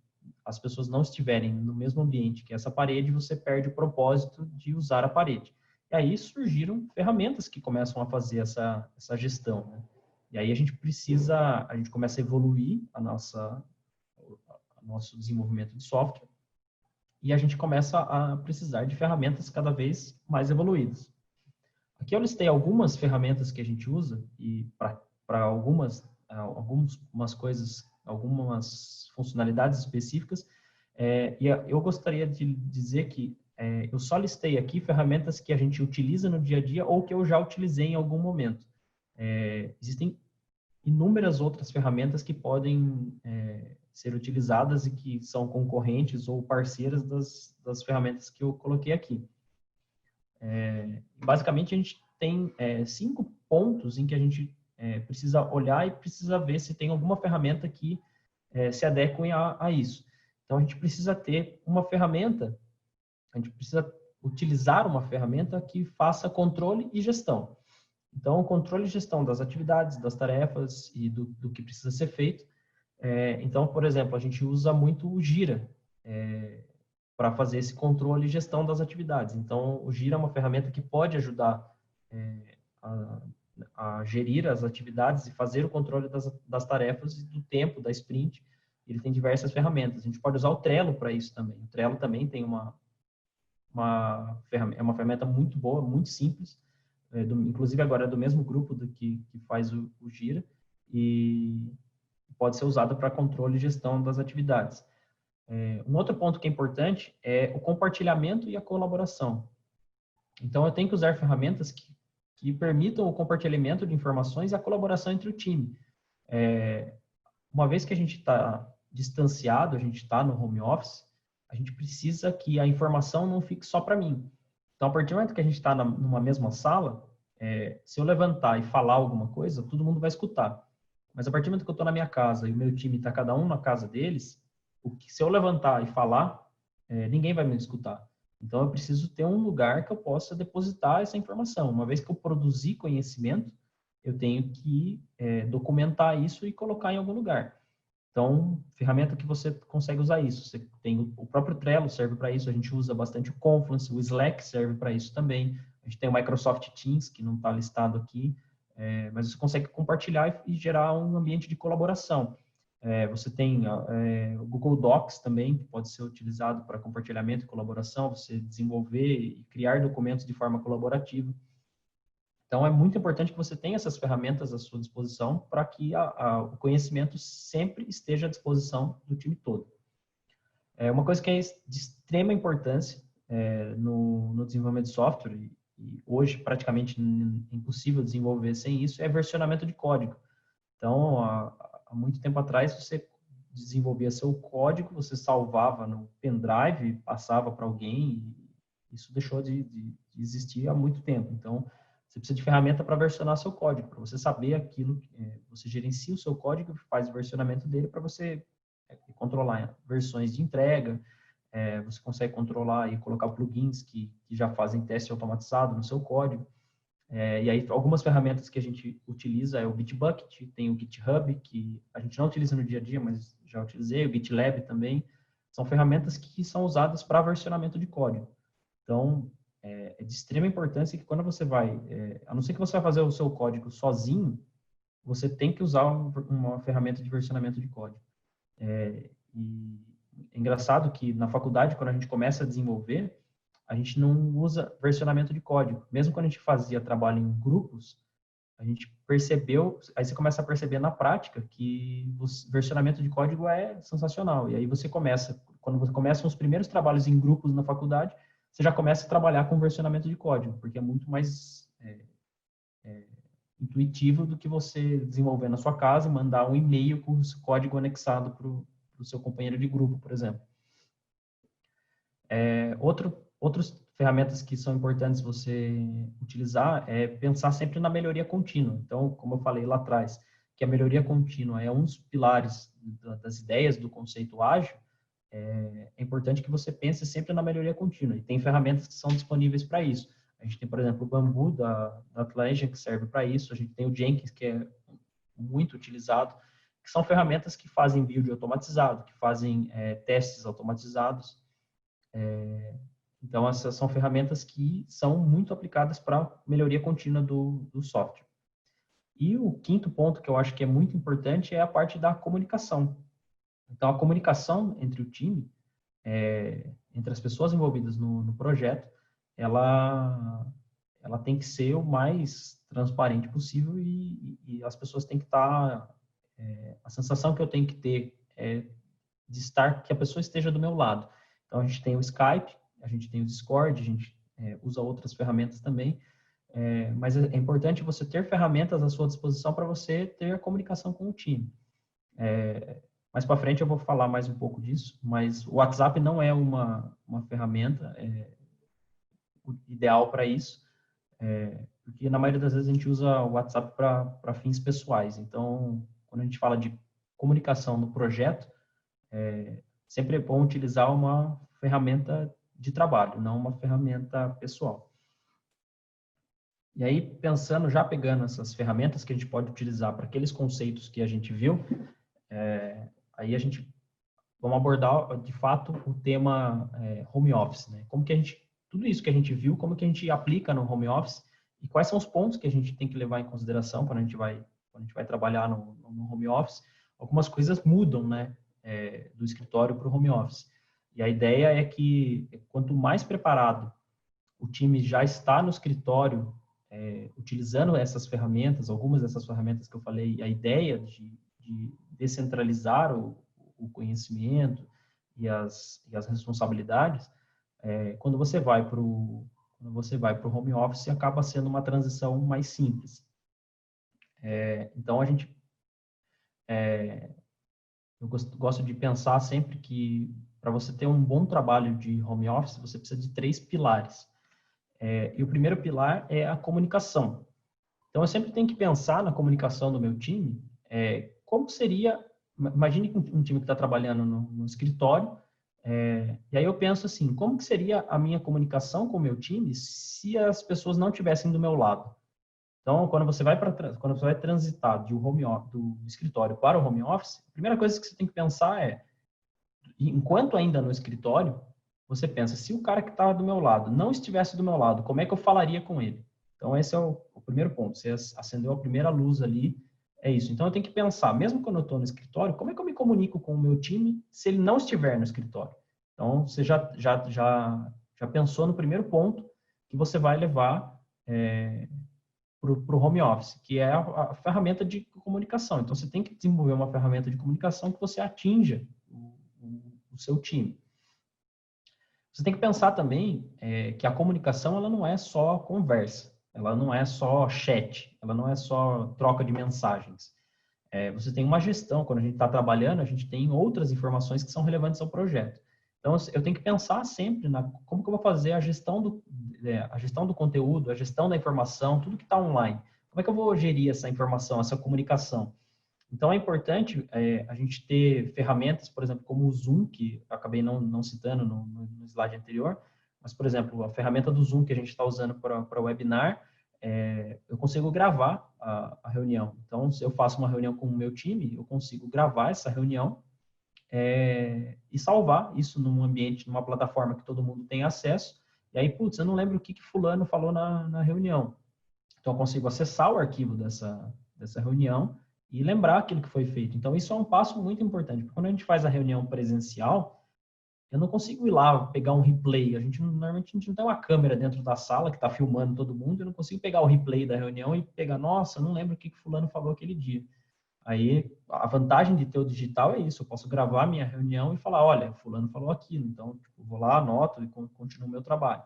as pessoas não estiverem no mesmo ambiente que essa parede, você perde o propósito de usar a parede. E aí surgiram ferramentas que começam a fazer essa gestão, né? E aí a gente começa a evoluir nosso desenvolvimento de software e a gente começa a precisar de ferramentas cada vez mais evoluídas. Aqui eu listei algumas ferramentas que a gente usa e para algumas coisas, algumas funcionalidades específicas, e eu gostaria de dizer que eu só listei aqui ferramentas que a gente utiliza no dia a dia ou que eu já utilizei em algum momento. Existem inúmeras outras ferramentas que podem ser utilizadas e que são concorrentes ou parceiras das ferramentas que eu coloquei aqui. Basicamente, a gente tem 5 pontos em que a gente precisa olhar e precisa ver se tem alguma ferramenta que se adequem a isso. Então, a gente precisa ter uma ferramenta, a gente precisa utilizar uma ferramenta que faça controle e gestão. Então, o controle e gestão das atividades, das tarefas e do que precisa ser feito. Então, por exemplo, a gente usa muito o Jira para fazer esse controle e gestão das atividades. Então, o Jira é uma ferramenta que pode ajudar a gerir as atividades e fazer o controle das tarefas e do tempo da sprint. Ele tem diversas ferramentas. A gente pode usar o Trello para isso também. O Trello também tem uma ferramenta muito boa, muito simples. Inclusive agora é do mesmo grupo que faz o Jira e pode ser usada para controle e gestão das atividades. Um outro ponto que é importante é o compartilhamento e a colaboração. Então, eu tenho que usar ferramentas que permitam o compartilhamento de informações e a colaboração entre o time. Uma vez que a gente está distanciado, a gente está no home office, a gente precisa que a informação não fique só para mim. Então, a partir do momento que a gente está numa mesma sala, se eu levantar e falar alguma coisa, todo mundo vai escutar. Mas a partir do momento que eu estou na minha casa e o meu time está cada um na casa deles, se eu levantar e falar, ninguém vai me escutar. Então, eu preciso ter um lugar que eu possa depositar essa informação. Uma vez que eu produzi conhecimento, eu tenho que documentar isso e colocar em algum lugar. Então, ferramenta que você consegue usar isso. Você tem o próprio Trello serve para isso. A gente usa bastante o Confluence, o Slack serve para isso também. A gente tem o Microsoft Teams, que não está listado aqui, mas você consegue compartilhar e gerar um ambiente de colaboração. Você tem o Google Docs também, que pode ser utilizado para compartilhamento e colaboração, você desenvolver e criar documentos de forma colaborativa. Então, é muito importante que você tenha essas ferramentas à sua disposição para que o conhecimento sempre esteja à disposição do time todo. Uma coisa que é de extrema importância no desenvolvimento de software, e hoje praticamente impossível desenvolver sem isso, é versionamento de código. Então, há muito tempo atrás, você desenvolvia seu código, você salvava no pendrive, passava para alguém, e isso deixou de existir há muito tempo. Então, você precisa de ferramenta para versionar seu código, para você saber aquilo, você gerencia o seu código, faz o versionamento dele para você controlar versões de entrega, você consegue controlar e colocar plugins que já fazem teste automatizado no seu código. E aí, algumas ferramentas que a gente utiliza é o Bitbucket, tem o GitHub, que a gente não utiliza no dia a dia, mas já utilizei, o GitLab também. São ferramentas que são usadas para versionamento de código. Então, é de extrema importância que quando você vai, a não ser que você vai fazer o seu código sozinho, você tem que usar uma ferramenta de versionamento de código. E é engraçado que na faculdade, quando a gente começa a desenvolver, a gente não usa versionamento de código. Mesmo quando a gente fazia trabalho em grupos, a gente percebeu, aí você começa a perceber na prática que o versionamento de código é sensacional. E aí você começa, quando você começa os primeiros trabalhos em grupos na faculdade, você já começa a trabalhar com versionamento de código, porque é muito mais intuitivo do que você desenvolver na sua casa e mandar um e-mail com o código anexado para o seu companheiro de grupo, por exemplo. Outras ferramentas que são importantes você utilizar é pensar sempre na melhoria contínua. Então, como eu falei lá atrás, que a melhoria contínua é um dos pilares das ideias do conceito ágil, é importante que você pense sempre na melhoria contínua. E tem ferramentas que são disponíveis para isso. A gente tem, por exemplo, o Bamboo da Atlassian, que serve para isso. A gente tem o Jenkins, que é muito utilizado, que são ferramentas que fazem build automatizado, que fazem testes automatizados. Então, essas são ferramentas que são muito aplicadas para melhoria contínua do software. E o quinto ponto que eu acho que é muito importante é a parte da comunicação. Então, a comunicação entre o time, entre as pessoas envolvidas no projeto, ela tem que ser o mais transparente possível e as pessoas têm que estar... a sensação que eu tenho que ter é que a pessoa esteja do meu lado. Então, a gente tem o Skype, a gente tem o Discord, a gente usa outras ferramentas também, mas é importante você ter ferramentas à sua disposição para você ter a comunicação com o time. Mais para frente eu vou falar mais um pouco disso, mas o WhatsApp não é uma ferramenta ideal para isso, porque na maioria das vezes a gente usa o WhatsApp para fins pessoais. Então, quando a gente fala de comunicação no projeto, sempre é bom utilizar uma ferramenta de trabalho, não uma ferramenta pessoal. E aí, pensando, já pegando essas ferramentas que a gente pode utilizar para aqueles conceitos que a gente viu, aí a gente vamos abordar, de fato, o tema home office, né? Como que a gente, tudo isso que a gente viu, como que a gente aplica no home office e quais são os pontos que a gente tem que levar em consideração quando a gente vai trabalhar no home office. Algumas coisas mudam, né? Do escritório para o home office. E a ideia é que quanto mais preparado o time já está no escritório, utilizando essas ferramentas, algumas dessas ferramentas que eu falei, a ideia de descentralizar o conhecimento e as responsabilidades, quando você vai para o home office, acaba sendo uma transição mais simples. Então, eu gosto de pensar sempre que para você ter um bom trabalho de home office, você precisa de 3 pilares. E o primeiro pilar é a comunicação. Então, eu sempre tenho que pensar na comunicação do meu time, como seria, imagine um time que está trabalhando no escritório, e aí eu penso assim, como que seria a minha comunicação com o meu time se as pessoas não estivessem do meu lado? Então, quando você vai transitar do escritório para o home office, a primeira coisa que você tem que pensar enquanto ainda no escritório, você pensa, se o cara que estava do meu lado não estivesse do meu lado, como é que eu falaria com ele? Então, esse é o primeiro ponto. Você acendeu a primeira luz ali, é isso. Então, eu tenho que pensar, mesmo quando eu estou no escritório, como é que eu me comunico com o meu time se ele não estiver no escritório? Então, você já pensou no primeiro ponto que você vai levar para o home office, que é a ferramenta de comunicação. Então, você tem que desenvolver uma ferramenta de comunicação que você atinja o seu time. Você tem que pensar também que a comunicação ela não é só conversa, ela não é só chat, ela não é só troca de mensagens. você tem uma gestão. Quando a gente está trabalhando, a gente tem outras informações que são relevantes ao projeto. Então, eu tenho que pensar sempre como que eu vou fazer a gestão do conteúdo, a gestão da informação, tudo que está online. Como é que eu vou gerir essa informação, essa comunicação? Então, é importante a gente ter ferramentas, por exemplo, como o Zoom, que eu acabei não citando no slide anterior, mas, por exemplo, a ferramenta do Zoom que a gente está usando para o webinar, eu consigo gravar a reunião. Então, se eu faço uma reunião com o meu time, eu consigo gravar essa reunião e salvar isso num ambiente, numa plataforma que todo mundo tem acesso. E aí, putz, eu não lembro o que fulano falou na reunião. Então, eu consigo acessar o arquivo dessa reunião e lembrar aquilo que foi feito. Então, isso é um passo muito importante. Porque quando a gente faz a reunião presencial, eu não consigo ir lá pegar um replay. Normalmente a gente não tem uma câmera dentro da sala que está filmando todo mundo. Eu não consigo pegar o replay da reunião e pegar, nossa, eu não lembro o que fulano falou aquele dia. Aí, a vantagem de ter o digital é isso. Eu posso gravar a minha reunião e falar, olha, fulano falou aquilo. Então, tipo, vou lá, anoto e continuo o meu trabalho.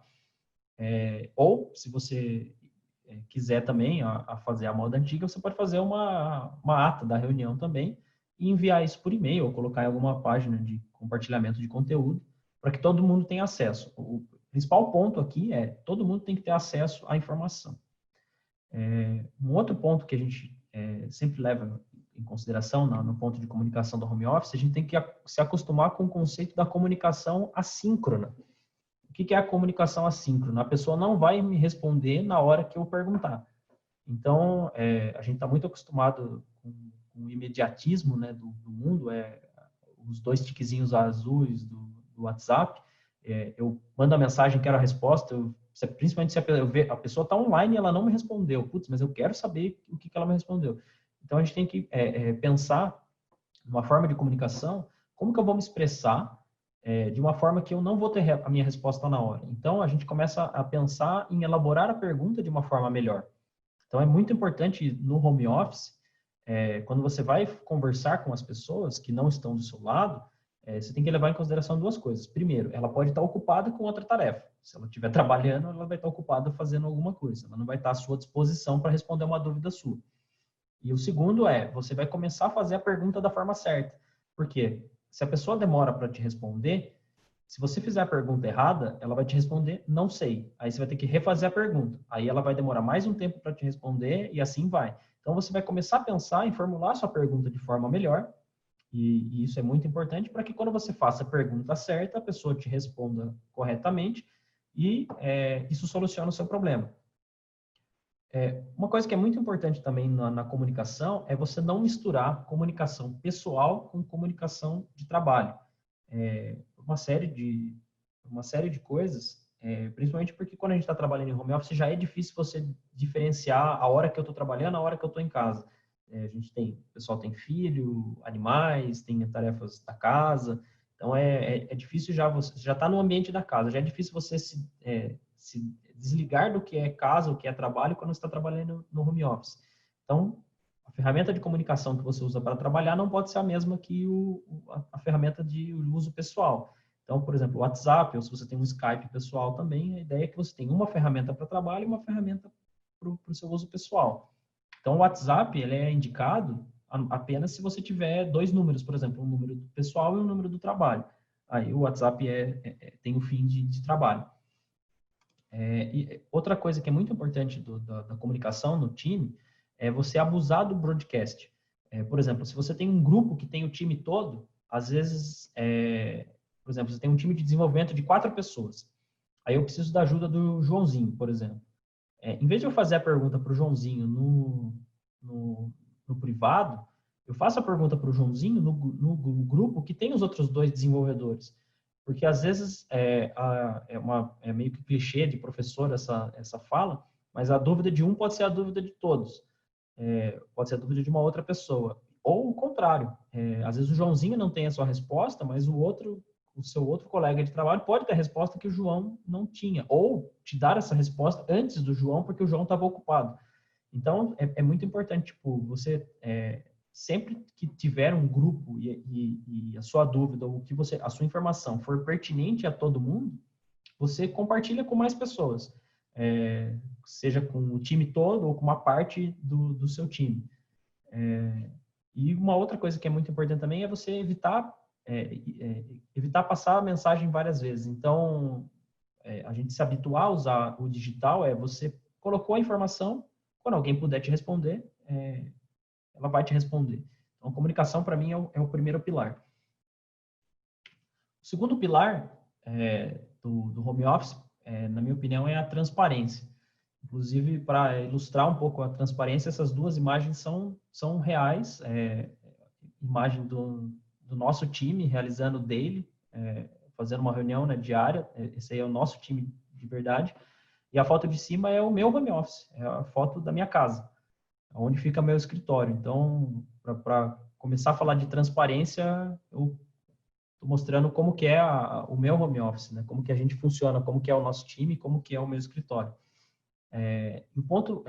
Ou, se você quiser também a fazer a moda antiga, você pode fazer uma ata da reunião também e enviar isso por e-mail ou colocar em alguma página de compartilhamento de conteúdo para que todo mundo tenha acesso. O principal ponto aqui é todo mundo tem que ter acesso à informação. Um outro ponto que a gente sempre leva em consideração no ponto de comunicação do home office, a gente tem que se acostumar com o conceito da comunicação assíncrona. O que é a comunicação assíncrona? A pessoa não vai me responder na hora que eu perguntar. Então, a gente está muito acostumado com o imediatismo, né, do mundo, os 2 tiquezinhos azuis do WhatsApp. Eu mando a mensagem, quero a resposta, principalmente se a pessoa está online e ela não me respondeu. Putz, mas eu quero saber o que ela me respondeu. Então, a gente tem que pensar numa forma de comunicação, como que eu vou me expressar de uma forma que eu não vou ter a minha resposta na hora. Então, a gente começa a pensar em elaborar a pergunta de uma forma melhor. Então, é muito importante no home office, quando você vai conversar com as pessoas que não estão do seu lado, você tem que levar em consideração 2 coisas. Primeiro, ela pode estar ocupada com outra tarefa. Se ela estiver trabalhando, ela vai estar ocupada fazendo alguma coisa. Ela não vai estar à sua disposição para responder uma dúvida sua. E o segundo você vai começar a fazer a pergunta da forma certa. Por quê? Se a pessoa demora para te responder, se você fizer a pergunta errada, ela vai te responder, não sei. Aí você vai ter que refazer a pergunta. Aí ela vai demorar mais um tempo para te responder e assim vai. Então você vai começar a pensar em formular a sua pergunta de forma melhor. E isso é muito importante para que quando você faça a pergunta certa, a pessoa te responda corretamente e isso soluciona o seu problema. Uma coisa que é muito importante também na comunicação é você não misturar comunicação pessoal com comunicação de trabalho. Uma série de coisas, principalmente porque quando a gente está trabalhando em home office, já é difícil você diferenciar a hora que eu estou trabalhando, a hora que eu estou em casa. O pessoal tem filho, animais, tem tarefas da casa, então é difícil você já está no ambiente da casa, já é difícil você se desligar do que é casa, o que é trabalho, quando você está trabalhando no home office. Então, a ferramenta de comunicação que você usa para trabalhar não pode ser a mesma que a ferramenta de uso pessoal. Então, por exemplo, o WhatsApp, ou se você tem um Skype pessoal também, a ideia é que você tem uma ferramenta para trabalho e uma ferramenta para o seu uso pessoal. Então, o WhatsApp ele é indicado apenas se você tiver 2 números, por exemplo, um número pessoal e um número do trabalho. Aí o WhatsApp tem o fim de trabalho. E outra coisa que é muito importante da comunicação no time é você abusar do broadcast. Por exemplo, se você tem um grupo que tem o time todo, às vezes, por exemplo, você tem um time de desenvolvimento de 4 pessoas. Aí eu preciso da ajuda do Joãozinho, por exemplo. Em vez de eu fazer a pergunta para o Joãozinho no privado, eu faço a pergunta para o Joãozinho no grupo que tem os outros 2 desenvolvedores. Porque às vezes é meio que clichê de professor essa fala, mas a dúvida de um pode ser a dúvida de todos. Pode ser a dúvida de uma outra pessoa. Ou o contrário. Às vezes o Joãozinho não tem a sua resposta, mas o seu outro colega de trabalho pode ter a resposta que o João não tinha. Ou te dar essa resposta antes do João, porque o João estava ocupado. Então, é muito importante, tipo, você sempre que tiver um grupo e a sua dúvida ou a sua informação for pertinente a todo mundo, você compartilha com mais pessoas, seja com o time todo ou com uma parte do seu time. E uma outra coisa que é muito importante também é você evitar passar a mensagem várias vezes. Então, a gente se habituar a usar o digital você colocou a informação, quando alguém puder te responder, ela vai te responder. Então, comunicação, para mim, é o primeiro pilar. O segundo pilar do home office, na minha opinião, é a transparência. Inclusive, para ilustrar um pouco a transparência, essas duas imagens são reais. Imagem do nosso time realizando o daily, fazendo uma reunião, né, diária. Esse aí é o nosso time de verdade. E a foto de cima é o meu home office, é a foto da minha casa, onde fica meu escritório. Então, para começar a falar de transparência, eu estou mostrando como que é o meu home office, né? Como que a gente funciona, como que é o nosso time, como que é o meu escritório. O ponto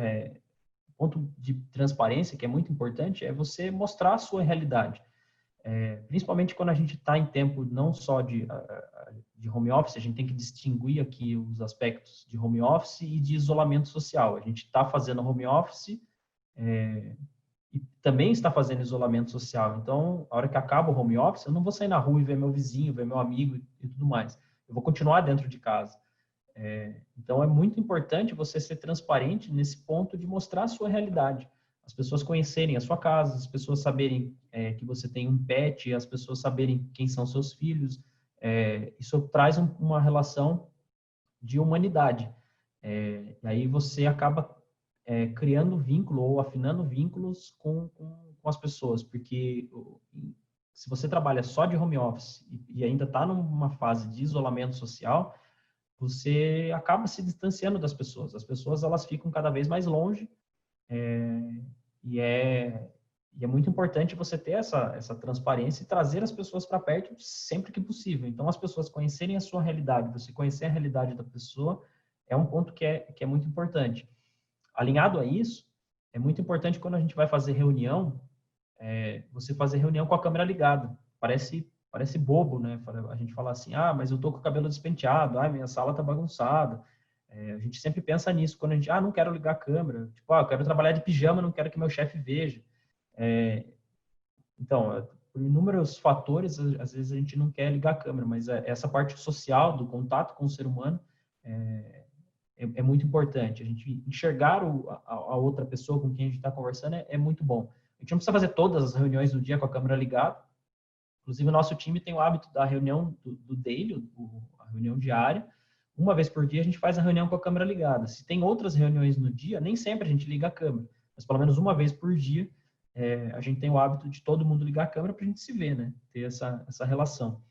de transparência, que é muito importante, é você mostrar a sua realidade. Principalmente quando a gente está em tempo não só de home office, a gente tem que distinguir aqui os aspectos de home office e de isolamento social. A gente está fazendo home office e também está fazendo isolamento social. Então, a hora que acaba o home office, eu não vou sair na rua e ver meu vizinho, ver meu amigo e tudo mais. Eu vou continuar dentro de casa. Então, é muito importante você ser transparente nesse ponto de mostrar a sua realidade. As pessoas conhecerem a sua casa, as pessoas saberem que você tem um pet, as pessoas saberem quem são seus filhos. Isso traz uma relação de humanidade. E aí você acaba criando vínculo ou afinando vínculos com as pessoas, porque se você trabalha só de home office e ainda está numa fase de isolamento social, você acaba se distanciando das pessoas. As pessoas, elas ficam cada vez mais longe, e é muito importante você ter essa transparência e trazer as pessoas para perto sempre que possível. Então, as pessoas conhecerem a sua realidade, você conhecer a realidade da pessoa, é um ponto que é muito importante. Alinhado a isso, é muito importante quando a gente vai fazer reunião, você fazer reunião com a câmera ligada. Parece bobo, né? A gente fala assim, mas eu tô com o cabelo despenteado, minha sala tá bagunçada. A gente sempre pensa nisso, quando a gente, não quero ligar a câmera. Tipo, eu quero trabalhar de pijama, não quero que meu chefe veja. Então, por inúmeros fatores, às vezes a gente não quer ligar a câmera, mas essa parte social, do contato com o ser humano, é muito importante. A gente enxergar a outra pessoa com quem a gente está conversando é muito bom. A gente não precisa fazer todas as reuniões do dia com a câmera ligada. Inclusive, o nosso time tem o hábito da reunião do daily, a reunião diária. Uma vez por dia, a gente faz a reunião com a câmera ligada. Se tem outras reuniões no dia, nem sempre a gente liga a câmera. Mas, pelo menos uma vez por dia, a gente tem o hábito de todo mundo ligar a câmera para a gente se ver, né? Ter essa relação.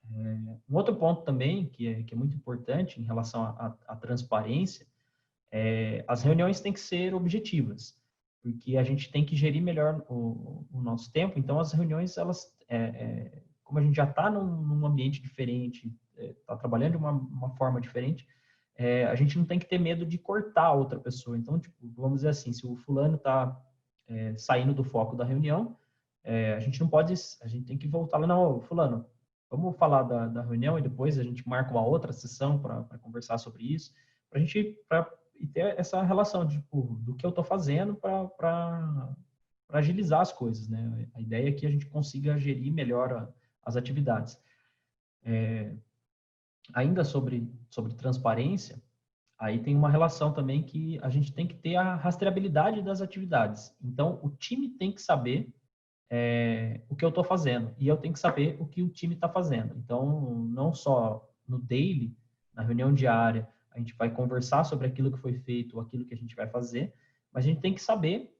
Um outro ponto também, que é muito importante em relação à transparência, as reuniões têm que ser objetivas, porque a gente tem que gerir melhor o nosso tempo. Então, as reuniões, elas, como a gente já está num ambiente diferente, está trabalhando de uma forma diferente, a gente não tem que ter medo de cortar a outra pessoa. Então, tipo, vamos dizer assim, se o fulano está saindo do foco da reunião, a gente não pode, a gente tem que voltar lá, não, fulano, vamos falar da reunião e depois a gente marca uma outra sessão para conversar sobre isso, para a gente ter essa relação tipo, do que eu estou fazendo para agilizar as coisas, né? A ideia é que a gente consiga gerir melhor as atividades. Ainda sobre transparência, aí tem uma relação também que a gente tem que ter a rastreabilidade das atividades. Então, o time tem que saber o que eu estou fazendo e eu tenho que saber o que o time está fazendo. Então, não só no daily, na reunião diária, a gente vai conversar sobre aquilo que foi feito, aquilo que a gente vai fazer, mas a gente tem que saber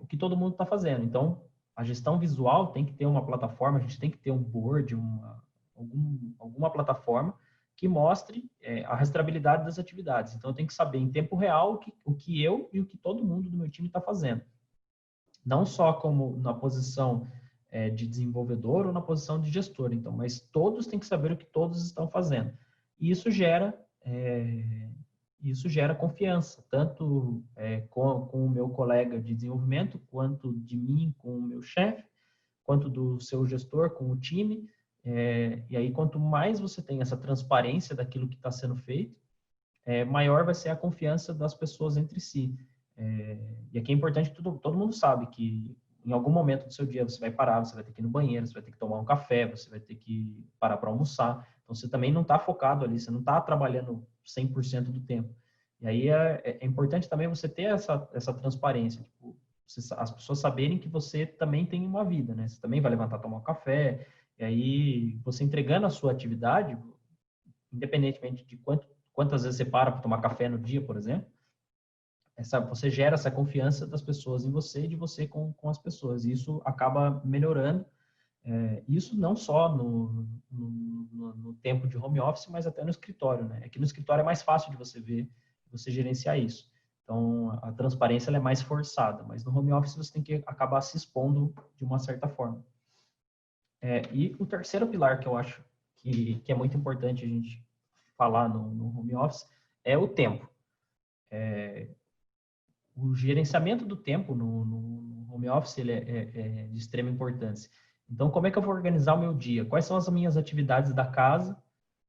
o que todo mundo está fazendo. Então, a gestão visual tem que ter uma plataforma, a gente tem que ter um board, alguma plataforma que mostre a rastreabilidade das atividades. Então, eu tenho que saber em tempo real o que eu e o que todo mundo do meu time está fazendo. Não só como na posição de desenvolvedor ou na posição de gestor, então, mas todos têm que saber o que todos estão fazendo. E isso gera confiança, tanto com o meu colega de desenvolvimento, quanto de mim com o meu chefe, quanto do seu gestor com o time. E aí, quanto mais você tem essa transparência daquilo que está sendo feito, maior vai ser a confiança das pessoas entre si. E aqui é importante que todo mundo sabe que em algum momento do seu dia você vai parar, você vai ter que ir no banheiro, você vai ter que tomar um café, você vai ter que parar para almoçar. Então, você também não está focado ali, você não está trabalhando 100% do tempo. E aí é importante também você ter essa transparência, tipo, as pessoas saberem que você também tem uma vida, né? Você também vai levantar, tomar um café, e aí você entregando a sua atividade, independentemente de quantas vezes você para tomar café no dia, por exemplo, você gera essa confiança das pessoas em você e de você com as pessoas. E isso acaba melhorando. Isso não só no tempo de home office, mas até no escritório, né? Aqui no escritório é mais fácil de você ver, você gerenciar isso. Então, a transparência ela é mais forçada, mas no home office você tem que acabar se expondo de uma certa forma. E o terceiro pilar que eu acho que é muito importante a gente falar no home office é o tempo. O gerenciamento do tempo no home office ele é de extrema importância. Então, como é que eu vou organizar o meu dia? Quais são as minhas atividades da casa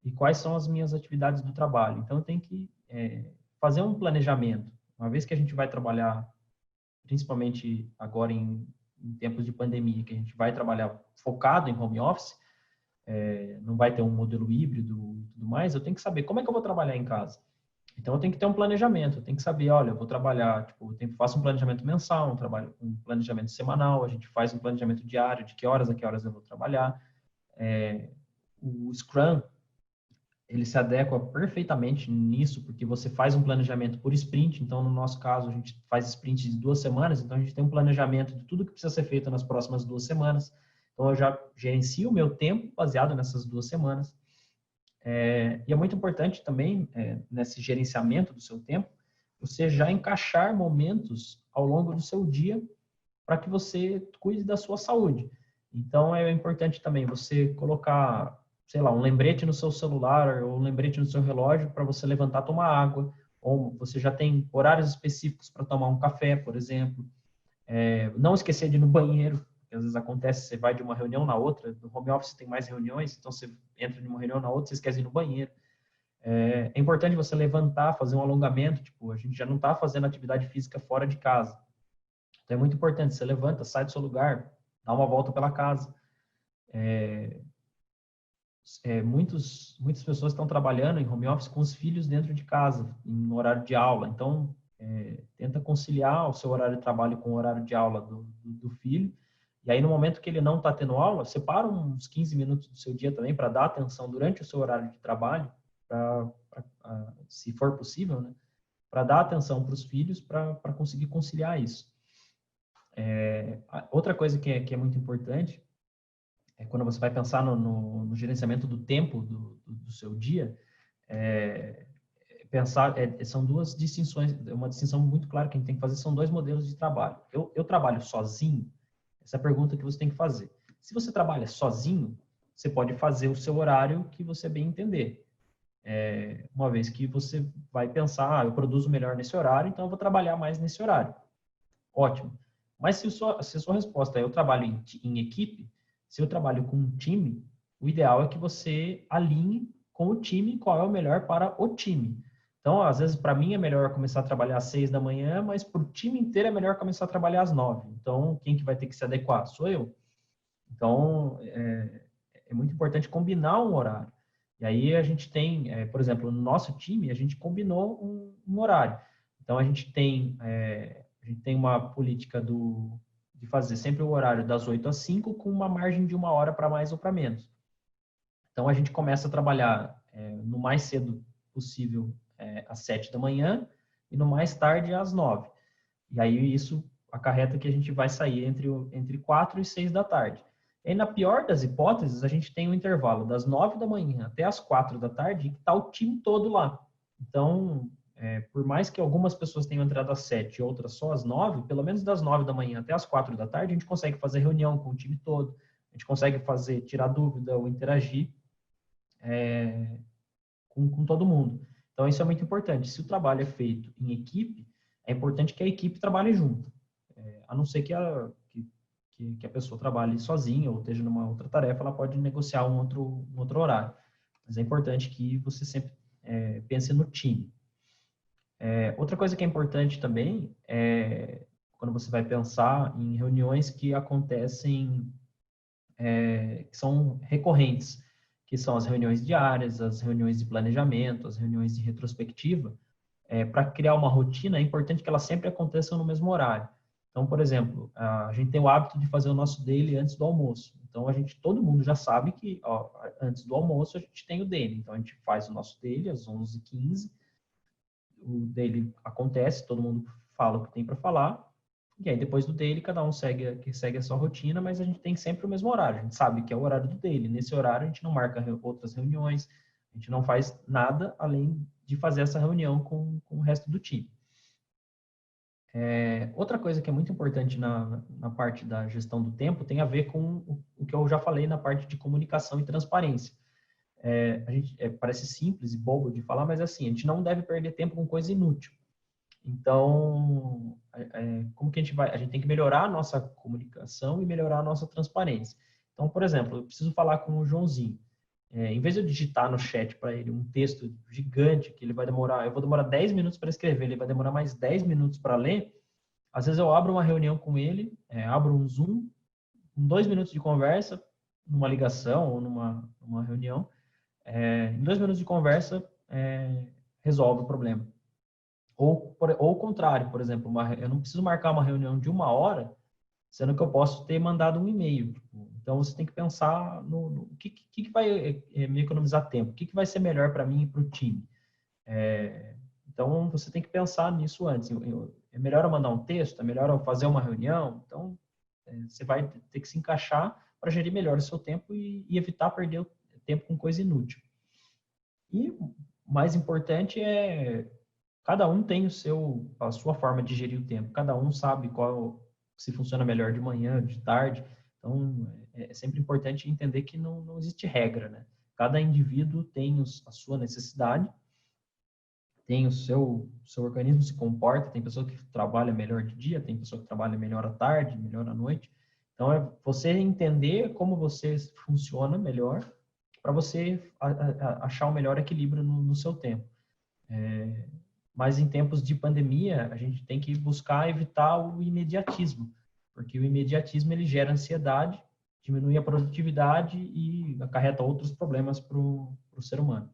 e quais são as minhas atividades do trabalho? Então, eu tenho que fazer um planejamento. Uma vez que a gente vai trabalhar, principalmente agora em tempos de pandemia, que a gente vai trabalhar focado em home office, não vai ter um modelo híbrido e tudo mais, eu tenho que saber como é que eu vou trabalhar em casa. Então, eu tenho que ter um planejamento, eu tenho que saber, olha, eu vou trabalhar, tipo, faço um planejamento mensal, um planejamento semanal, a gente faz um planejamento diário, de que horas a que horas eu vou trabalhar. O Scrum, ele se adequa perfeitamente nisso, porque você faz um planejamento por sprint, então, no nosso caso, a gente faz sprint de 2 semanas, então a gente tem um planejamento de tudo que precisa ser feito nas próximas 2 semanas. Então, eu já gerencio o meu tempo baseado nessas 2 semanas. E é muito importante também, nesse gerenciamento do seu tempo, você já encaixar momentos ao longo do seu dia para que você cuide da sua saúde. Então, é importante também você colocar, sei lá, um lembrete no seu celular ou um lembrete no seu relógio para você levantar, tomar água, ou você já tem horários específicos para tomar um café, por exemplo. Não esquecer de ir no banheiro, às vezes acontece, você vai de uma reunião na outra, no home office tem mais reuniões, então você entra de uma reunião na outra, você esquece de ir no banheiro. É importante você levantar, fazer um alongamento, tipo, a gente já não está fazendo atividade física fora de casa. Então é muito importante, você levanta, sai do seu lugar, dá uma volta pela casa. Muitas pessoas estão trabalhando em home office com os filhos dentro de casa, em horário de aula. Então, tenta conciliar o seu horário de trabalho com o horário de aula do filho. E aí, no momento que ele não está tendo aula, separa uns 15 minutos do seu dia também para dar atenção durante o seu horário de trabalho, se for possível, né? Para dar atenção para os filhos, para conseguir conciliar isso. Outra coisa que é muito importante é quando você vai pensar no gerenciamento do tempo do seu dia, são 2 distinções, uma distinção muito clara que a gente tem que fazer, são 2 modelos de trabalho. Eu trabalho sozinho? Essa é a pergunta que você tem que fazer. Se você trabalha sozinho, você pode fazer o seu horário que você bem entender. Uma vez que você vai pensar, eu produzo melhor nesse horário, então eu vou trabalhar mais nesse horário. Ótimo. Mas se a sua resposta é eu trabalho em equipe, se eu trabalho com um time, o ideal é que você alinhe com o time qual é o melhor para o time. Então, às vezes, para mim é melhor começar a trabalhar às 6 da manhã, mas para o time inteiro é melhor começar a trabalhar às 9. Então, quem que vai ter que se adequar? Sou eu. Então, é muito importante combinar um horário. E aí a gente tem, por exemplo, no nosso time, a gente combinou um horário. Então, a gente tem uma política de fazer sempre o horário das 8 às 5 com uma margem de 1 hora para mais ou para menos. Então, a gente começa a trabalhar no mais cedo possível às 7 da manhã e no mais tarde às 9. E aí isso acarreta que a gente vai sair entre 4 e 6 da tarde. E aí, na pior das hipóteses, a gente tem um intervalo das 9 da manhã até as 4 da tarde e está o time todo lá. Então, por mais que algumas pessoas tenham entrado às 7 e outras só às 9, pelo menos das 9 da manhã até as 4 da tarde, a gente consegue fazer reunião com o time todo, a gente consegue tirar dúvida ou interagir com todo mundo. Então, isso é muito importante. Se o trabalho é feito em equipe, é importante que a equipe trabalhe junto. A não ser que a pessoa trabalhe sozinha ou esteja numa outra tarefa, ela pode negociar um outro horário. Mas é importante que você sempre pense no time. Outra coisa que é importante também é quando você vai pensar em reuniões que acontecem, que são recorrentes, que são as reuniões diárias, as reuniões de planejamento, as reuniões de retrospectiva. Para criar uma rotina, é importante que elas sempre aconteçam no mesmo horário. Então, por exemplo, a gente tem o hábito de fazer o nosso daily antes do almoço. Então, todo mundo já sabe que antes do almoço a gente tem o daily. Então, a gente faz o nosso daily às 11h15. O daily acontece, todo mundo fala o que tem para falar. E aí, depois do daily, cada um segue a sua rotina, mas a gente tem sempre o mesmo horário. A gente sabe que é o horário do daily. Nesse horário, a gente não marca outras reuniões, a gente não faz nada além de fazer essa reunião com o resto do time. Outra coisa que é muito importante na parte da gestão do tempo tem a ver com o que eu já falei na parte de comunicação e transparência. Parece simples e bobo de falar, mas assim, a gente não deve perder tempo com coisa inútil. Então, como que a gente vai? A gente tem que melhorar a nossa comunicação e melhorar a nossa transparência. Então, por exemplo, eu preciso falar com o Joãozinho. Em vez de eu digitar no chat para ele um texto gigante que eu vou demorar 10 minutos para escrever, ele vai demorar mais 10 minutos para ler, às vezes eu abro uma reunião com ele, abro um Zoom, 2 minutos de conversa, numa ligação ou numa reunião, em 2 minutos de conversa, resolve o problema. Ou o contrário, por exemplo, eu não preciso marcar uma reunião de 1 hora, sendo que eu posso ter mandado um e-mail. Então, você tem que pensar no que vai me economizar tempo, o que vai ser melhor para mim e para o time. Então, você tem que pensar nisso antes. É melhor eu mandar um texto? É melhor eu fazer uma reunião? Então, você vai ter que se encaixar para gerir melhor o seu tempo e evitar perder o tempo com coisa inútil. E o mais importante cada um tem a sua forma de gerir o tempo. Cada um sabe se funciona melhor de manhã, de tarde. Então, é sempre importante entender que não existe regra, né? Cada indivíduo tem a sua necessidade, tem o seu organismo se comporta, tem pessoa que trabalha melhor de dia, tem pessoa que trabalha melhor à tarde, melhor à noite. Então, é você entender como você funciona melhor para você achar o melhor equilíbrio no seu tempo. Mas em tempos de pandemia, a gente tem que buscar evitar o imediatismo, porque o imediatismo ele gera ansiedade, diminui a produtividade e acarreta outros problemas para o ser humano.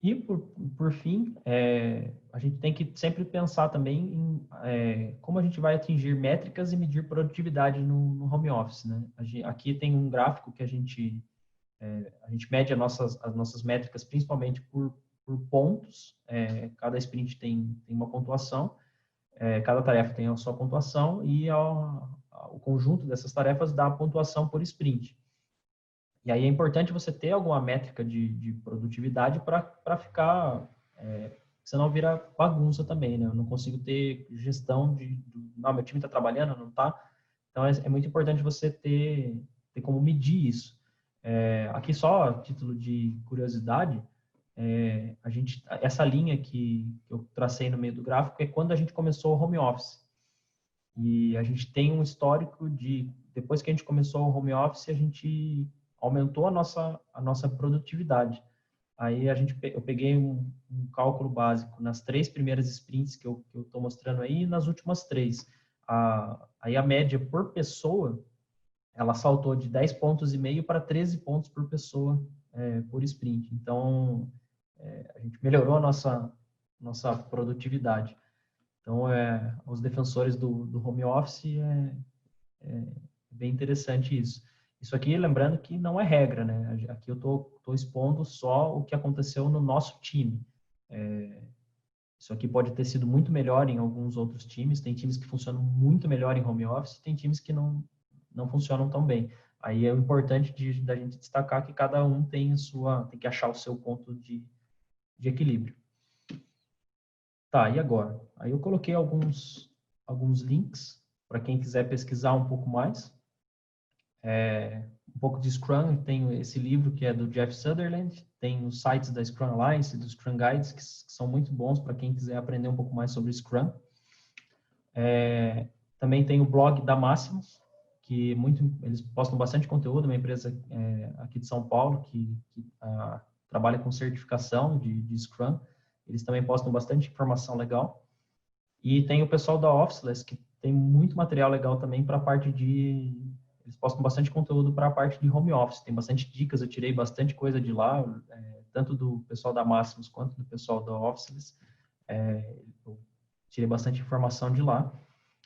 E, por fim, a gente tem que sempre pensar também em como a gente vai atingir métricas e medir produtividade no home office, né? Aqui tem um gráfico que a gente mede as nossas métricas principalmente por pontos. Cada sprint tem uma pontuação, cada tarefa tem a sua pontuação e o conjunto dessas tarefas dá a pontuação por sprint. E aí é importante você ter alguma métrica de produtividade para ficar, senão vira bagunça também, né? Eu não consigo ter gestão meu time está trabalhando, não está? Então é muito importante você ter como medir isso. Aqui só a título de curiosidade, essa linha que eu tracei no meio do gráfico é quando a gente começou o home office. E a gente tem um histórico depois que a gente começou o home office, a gente aumentou a nossa produtividade. Aí eu peguei um cálculo básico nas 3 primeiras sprints que eu estou mostrando aí e nas últimas 3. Aí a média por pessoa, ela saltou de 10,5 pontos para 13 pontos por pessoa por sprint. Então, a gente melhorou a nossa produtividade. Então, os defensores do home office, é bem interessante isso. Isso aqui, lembrando que não é regra, né? Aqui eu estou expondo só o que aconteceu no nosso time. Isso aqui pode ter sido muito melhor em alguns outros times. Tem times que funcionam muito melhor em home office, tem times que não funcionam tão bem. Aí é importante da gente destacar que cada um tem que achar o seu ponto de equilíbrio. Tá, e agora? Aí eu coloquei alguns links para quem quiser pesquisar um pouco mais. Um pouco de Scrum, tem esse livro que é do Jeff Sutherland, tem os sites da Scrum Alliance, dos Scrum Guides, que são muito bons para quem quiser aprender um pouco mais sobre Scrum. Também tem o blog da Máximos, que eles postam bastante conteúdo, uma empresa aqui de São Paulo que trabalha com certificação de Scrum. Eles também postam bastante informação legal. E tem o pessoal da Officeless, que tem muito material legal também para a parte de... Eles postam bastante conteúdo para a parte de home office. Tem bastante dicas, eu tirei bastante coisa de lá, tanto do pessoal da Máximos quanto do pessoal da Officeless. Eu tirei bastante informação de lá.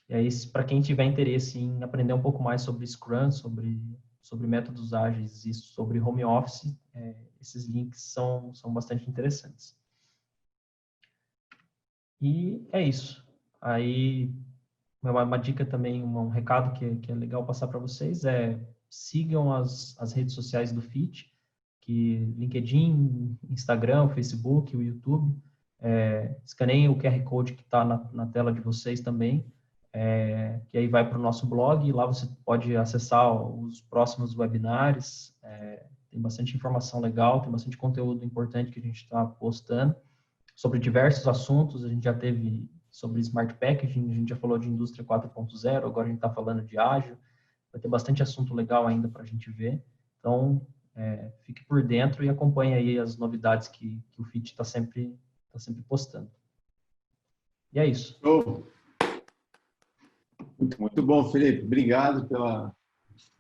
E aí, para quem tiver interesse em aprender um pouco mais sobre Scrum, sobre métodos ágeis e sobre home office, esses links são bastante interessantes. E é isso. Aí, uma dica também, um recado que é legal passar para vocês sigam as redes sociais do FIT, que LinkedIn, Instagram, Facebook, o YouTube. Escaneiem o QR Code que está na tela de vocês também, que aí vai para o nosso blog, e lá você pode acessar os próximos webinars. Tem bastante informação legal, tem bastante conteúdo importante que a gente está postando sobre diversos assuntos. A gente já teve sobre Smart Packaging, a gente já falou de Indústria 4.0, agora a gente está falando de ágil. Vai ter bastante assunto legal ainda para a gente ver. Então, fique por dentro e acompanhe aí as novidades que o FIT está sempre postando. E é isso. Muito bom, Felipe. Obrigado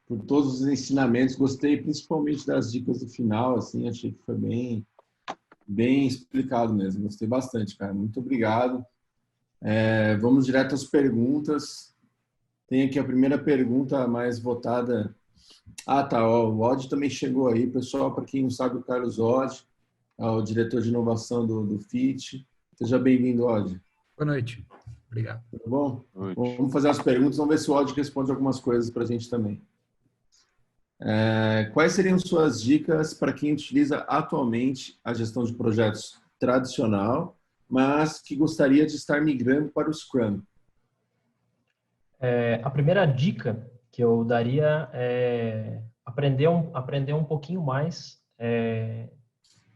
por todos os ensinamentos. Gostei principalmente das dicas do final, assim, achei que foi bem explicado mesmo. Gostei bastante, cara. Muito obrigado. Vamos direto às perguntas. Tem aqui a primeira pergunta mais votada. Tá. O Odd também chegou aí. Pessoal, para quem não sabe, o Carlos Odd, o diretor de inovação do FIT. Seja bem-vindo, Odd. Boa noite. Obrigado. Tudo bom? Vamos fazer as perguntas. Vamos ver se o Odd responde algumas coisas para a gente também. Quais seriam suas dicas para quem utiliza atualmente a gestão de projetos tradicional, mas que gostaria de estar migrando para o Scrum? A primeira dica que eu daria é aprender um pouquinho mais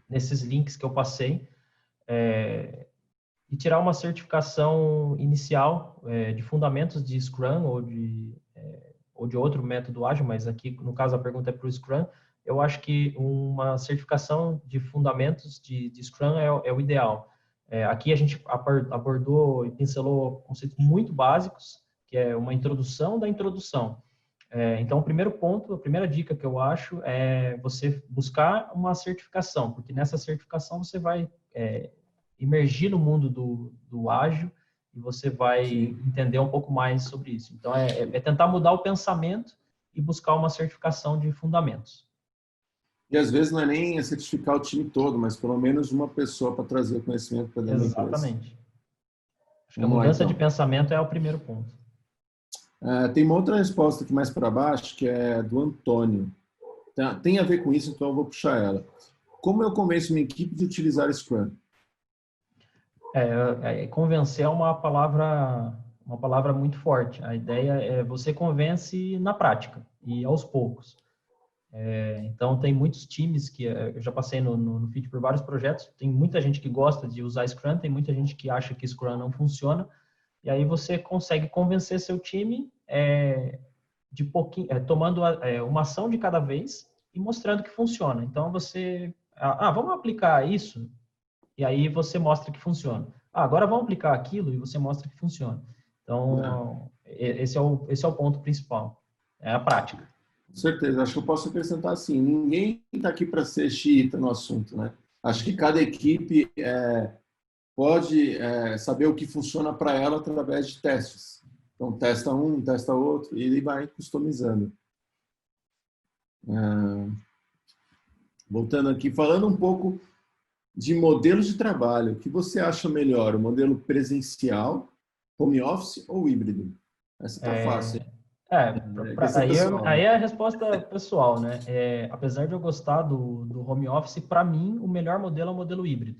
nesses links que eu passei, e tirar uma certificação inicial de fundamentos de Scrum ou de outro método ágil, mas aqui, no caso, a pergunta é para o Scrum. Eu acho que uma certificação de fundamentos de Scrum é o ideal. Aqui a gente abordou e pincelou conceitos muito básicos, que é uma introdução da introdução. Então, o primeiro ponto, a primeira dica que eu acho é você buscar uma certificação, porque nessa certificação você vai imergir no mundo do ágil e você vai entender um pouco mais sobre isso. Então, é tentar mudar o pensamento e buscar uma certificação de fundamentos. E às vezes não é nem certificar o time todo, mas pelo menos uma pessoa para trazer o conhecimento para dentro da empresa. Exatamente. Acho que a mudança de pensamento é o primeiro ponto. Tem uma outra resposta aqui mais para baixo, que é do Antônio. Tem a ver com isso, então eu vou puxar ela. Como eu convenço minha equipe de utilizar Scrum? Convencer é uma palavra muito forte. A ideia é você convence na prática e aos poucos. Então, tem muitos times que eu já passei no FIT por vários projetos. Tem muita gente que gosta de usar Scrum, tem muita gente que acha que Scrum não funciona. E aí você consegue convencer seu time de pouquinho, tomando uma ação de cada vez e mostrando que funciona. Então, vamos aplicar isso, e aí você mostra que funciona. Agora vamos aplicar aquilo, e você mostra que funciona. Então, esse é o ponto principal, é a prática. Com certeza, acho que eu posso acrescentar assim, ninguém está aqui para ser xiita no assunto, né? Acho que cada equipe pode saber o que funciona para ela através de testes. Então, testa um, testa outro, e ele vai customizando. Voltando aqui, falando um pouco de modelos de trabalho, o que você acha melhor, o modelo presencial, home office ou híbrido? Essa está fácil. Aí é a resposta pessoal, né? Apesar de eu gostar do home office, para mim, o melhor modelo é o modelo híbrido.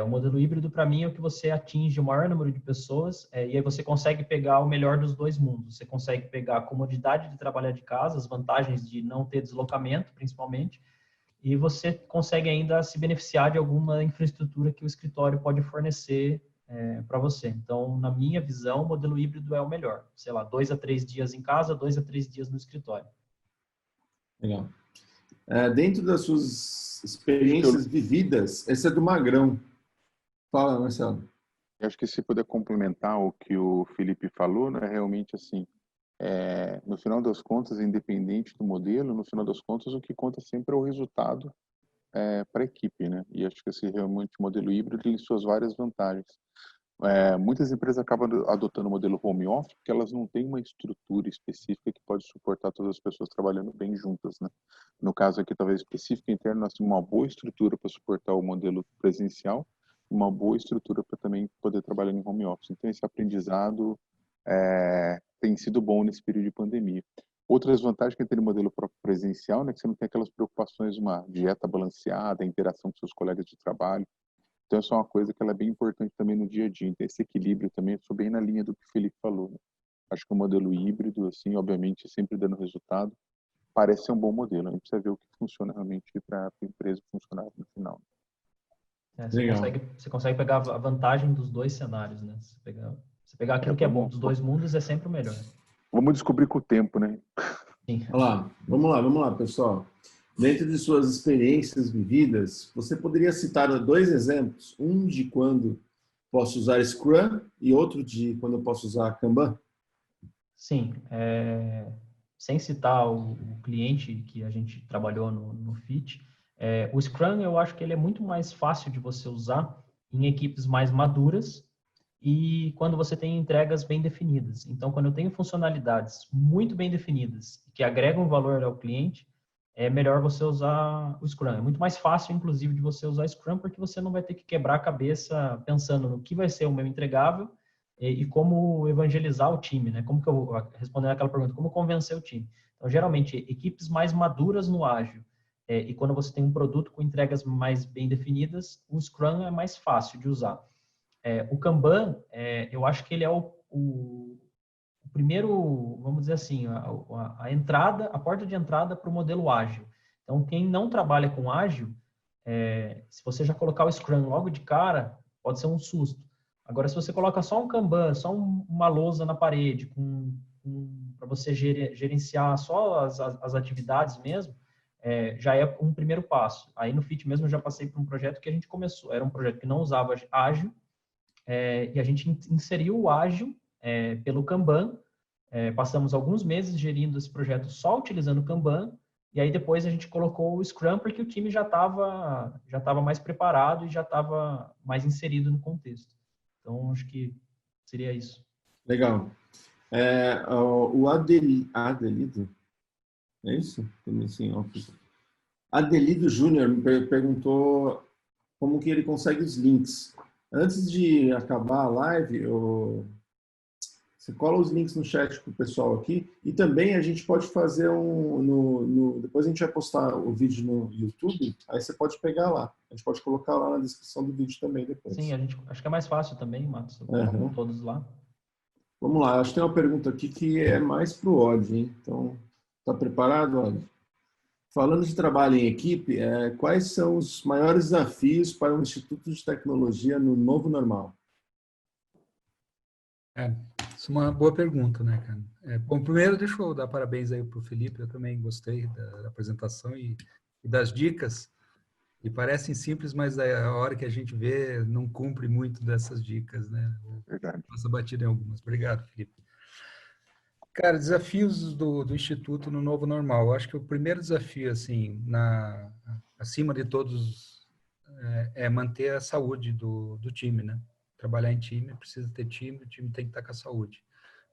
O modelo híbrido, para mim, é o que você atinge o maior número de pessoas, e aí você consegue pegar o melhor dos dois mundos. Você consegue pegar a comodidade de trabalhar de casa, as vantagens de não ter deslocamento, principalmente, e você consegue ainda se beneficiar de alguma infraestrutura que o escritório pode fornecer para você. Então, na minha visão, o modelo híbrido é o melhor. Sei lá, 2 a 3 dias em casa, 2 a 3 dias no escritório. Legal. Dentro das suas experiências vividas, esse é do Magrão. Fala, Marcelo. Eu acho que se puder complementar o que o Felipe falou, né, realmente assim, no final das contas, independente do modelo, no final das contas, o que conta sempre é o resultado para a equipe, né? E acho que esse realmente modelo híbrido tem suas várias vantagens. Muitas empresas acabam adotando o modelo home office porque elas não têm uma estrutura específica que pode suportar todas as pessoas trabalhando bem juntas, né? No caso aqui, talvez específico interno, nós temos uma boa estrutura para suportar o modelo presencial, uma boa estrutura para também poder trabalhar em home office. Então, esse aprendizado tem sido bom nesse período de pandemia. Outras vantagens que tem no modelo próprio presencial, né, que você não tem aquelas preocupações de uma dieta balanceada, interação com seus colegas de trabalho. Então, essa é uma coisa que ela é bem importante também no dia a dia. Então, esse equilíbrio também, eu sou bem na linha do que o Felipe falou, né? Acho que o modelo híbrido, assim, obviamente, sempre dando resultado, parece ser um bom modelo. A gente precisa ver o que funciona realmente para a empresa funcionar no final. Legal. Você consegue pegar a vantagem dos dois cenários, né? Você pegar aquilo que é bom dos dois mundos é sempre o melhor. Vamos descobrir com o tempo, né? Sim. Vamos lá, pessoal. Dentro de suas experiências vividas, você poderia citar 2 exemplos, um de quando posso usar Scrum e outro de quando eu posso usar Kanban? Sim, sem citar o cliente que a gente trabalhou no FIT, o Scrum eu acho que ele é muito mais fácil de você usar em equipes mais maduras e quando você tem entregas bem definidas. Então, quando eu tenho funcionalidades muito bem definidas que agregam valor ao cliente, é melhor você usar o Scrum. É muito mais fácil, inclusive, de você usar Scrum porque você não vai ter que quebrar a cabeça pensando no que vai ser o meu entregável e como evangelizar o time, né? Como que eu respondendo aquela pergunta, como convencer o time? Então, geralmente, equipes mais maduras no ágil e quando você tem um produto com entregas mais bem definidas, o Scrum é mais fácil de usar. O Kanban, eu acho que ele é o primeiro, vamos dizer assim, a entrada, a porta de entrada para o modelo ágil. Então, quem não trabalha com ágil, se você já colocar o Scrum logo de cara, pode ser um susto. Agora, se você coloca só um Kanban, só uma lousa na parede, para você gerenciar só as atividades mesmo, já é um primeiro passo. Aí no FIT mesmo eu já passei por um projeto que a gente começou, era um projeto que não usava ágil, e a gente inseriu o ágil pelo Kanban. Passamos alguns meses gerindo esse projeto só utilizando o Kanban, e aí depois a gente colocou o Scrum porque o time já estava mais preparado e já estava mais inserido no contexto. Então, acho que seria isso. Legal. O Adelido, é isso? Adelido Júnior me perguntou como que ele consegue os links. Antes de acabar a live, você cola os links no chat para o pessoal aqui. E também a gente pode fazer depois a gente vai postar o vídeo no YouTube, aí você pode pegar lá. A gente pode colocar lá na descrição do vídeo também depois. Sim, acho que é mais fácil também, Matos. Eu coloco todos lá. Vamos lá, acho que tem uma pergunta aqui que é mais para o Odd, hein? Então, está preparado, Odd? Falando de trabalho em equipe, quais são os maiores desafios para o Instituto de Tecnologia no novo normal? Isso é uma boa pergunta, né, cara? Bom, primeiro, deixa eu dar parabéns aí para o Felipe, eu também gostei da apresentação e das dicas, e parecem simples, mas a hora que a gente vê, não cumpre muito dessas dicas, né? Verdade. Passa batida em algumas. Obrigado, Felipe. Cara, desafios do Instituto no novo normal. Eu acho que o primeiro desafio, assim, acima de todos, é manter a saúde do time, né? Trabalhar em time, precisa ter time, o time tem que estar com a saúde.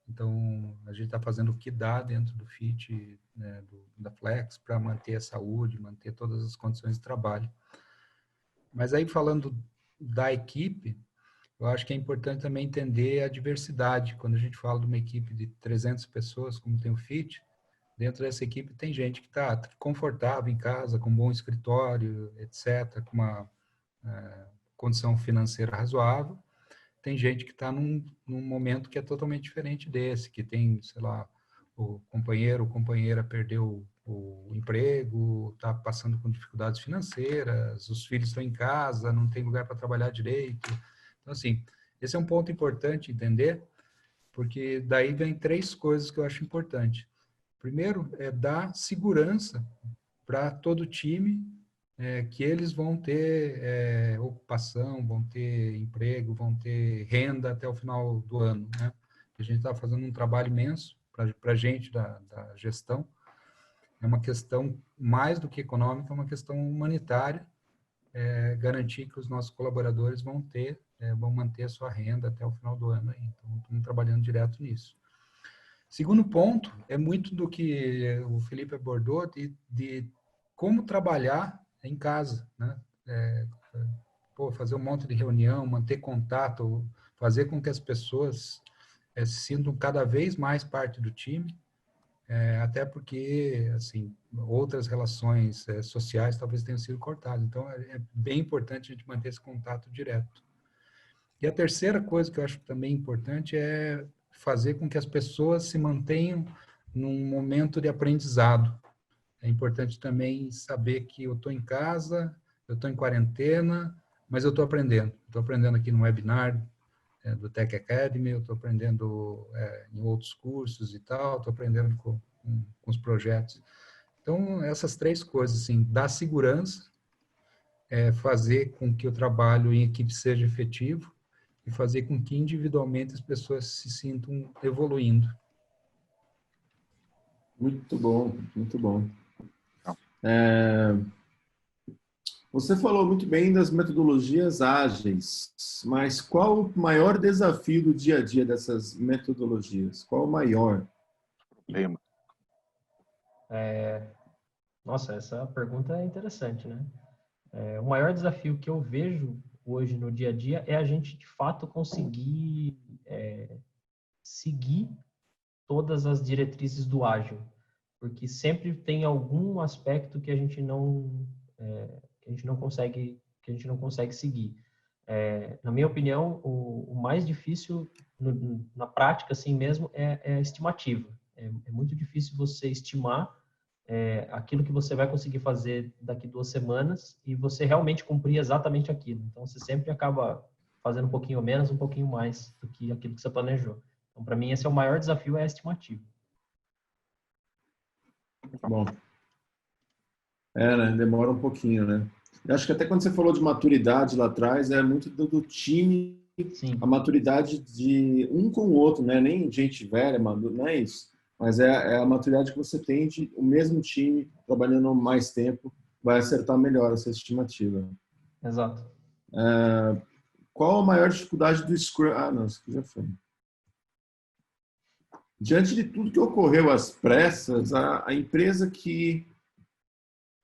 Então, a gente está fazendo o que dá dentro do FIT, né, da Flex, para manter a saúde, manter todas as condições de trabalho. Mas aí, falando da equipe, eu acho que é importante também entender a diversidade. Quando a gente fala de uma equipe de 300 pessoas, como tem o FIT, dentro dessa equipe tem gente que está confortável em casa, com um bom escritório, etc., com uma condição financeira razoável. Tem gente que está num momento que é totalmente diferente desse, que tem, sei lá, o companheiro ou companheira perdeu o emprego, está passando com dificuldades financeiras, os filhos estão em casa, não tem lugar para trabalhar direito. Então, assim, esse é um ponto importante entender, porque daí vem 3 coisas que eu acho importante. Primeiro, é dar segurança para todo o time que eles vão ter ocupação, vão ter emprego, vão ter renda até o final do ano, né? A gente está fazendo um trabalho imenso para a gente da gestão. É uma questão mais do que econômica, é uma questão humanitária, garantir que os nossos colaboradores vão manter a sua renda até o final do ano. Aí. Então, estamos trabalhando direto nisso. Segundo ponto, é muito do que o Felipe abordou, de como trabalhar em casa, né? Fazer um monte de reunião, manter contato, fazer com que as pessoas se sintam cada vez mais parte do time, até porque, assim, outras relações sociais talvez tenham sido cortadas. Então, é bem importante a gente manter esse contato direto. E a terceira coisa que eu acho também importante é fazer com que as pessoas se mantenham num momento de aprendizado. É importante também saber que eu estou em casa, eu estou em quarentena, mas eu estou aprendendo. Estou aprendendo aqui no webinar do Tech Academy, eu estou aprendendo em outros cursos e tal, estou aprendendo com os projetos. Então, essas três coisas, assim, dar segurança, fazer com que o trabalho em equipe seja efetivo e fazer com que individualmente as pessoas se sintam evoluindo. Muito bom, muito bom. Você falou muito bem das metodologias ágeis, mas qual o maior desafio do dia a dia dessas metodologias? Qual o maior problema? Nossa, essa pergunta é interessante, né? O maior desafio que eu vejo hoje no dia a dia é a gente, de fato, conseguir seguir todas as diretrizes do ágil, porque sempre tem algum aspecto que a gente não consegue seguir. Na minha opinião, o mais difícil na prática, assim mesmo, é a estimativa. É muito difícil você estimar aquilo que você vai conseguir fazer daqui 2 semanas e você realmente cumprir exatamente aquilo. Então, você sempre acaba fazendo um pouquinho menos, um pouquinho mais do que aquilo que você planejou. Então, para mim, esse é o maior desafio, é a estimativa. Bom, né? Demora um pouquinho, né? Eu acho que até quando você falou de maturidade lá atrás, é muito do time, Sim. a maturidade de um com o outro, né? Nem gente velha, não é isso. Mas é a maturidade que você tem de o mesmo time trabalhando mais tempo vai acertar melhor essa estimativa. Exato. Qual a maior dificuldade do Scrum? Ah, não, isso aqui já foi. Diante de tudo que ocorreu às pressas, a empresa que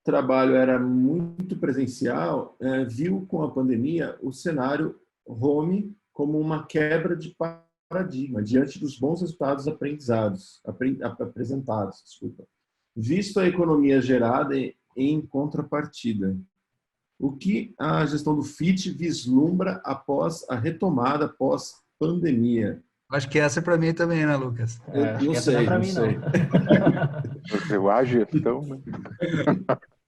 trabalho era muito presencial, viu com a pandemia o cenário home como uma quebra de paradigma diante dos bons resultados apresentados, visto a economia gerada em contrapartida. O que a gestão do FIT vislumbra após a retomada pós-pandemia? Acho que essa é para mim também, né, Lucas? Acho Não que essa não é sei, para não mim, sei. não. Eu a gestão, né?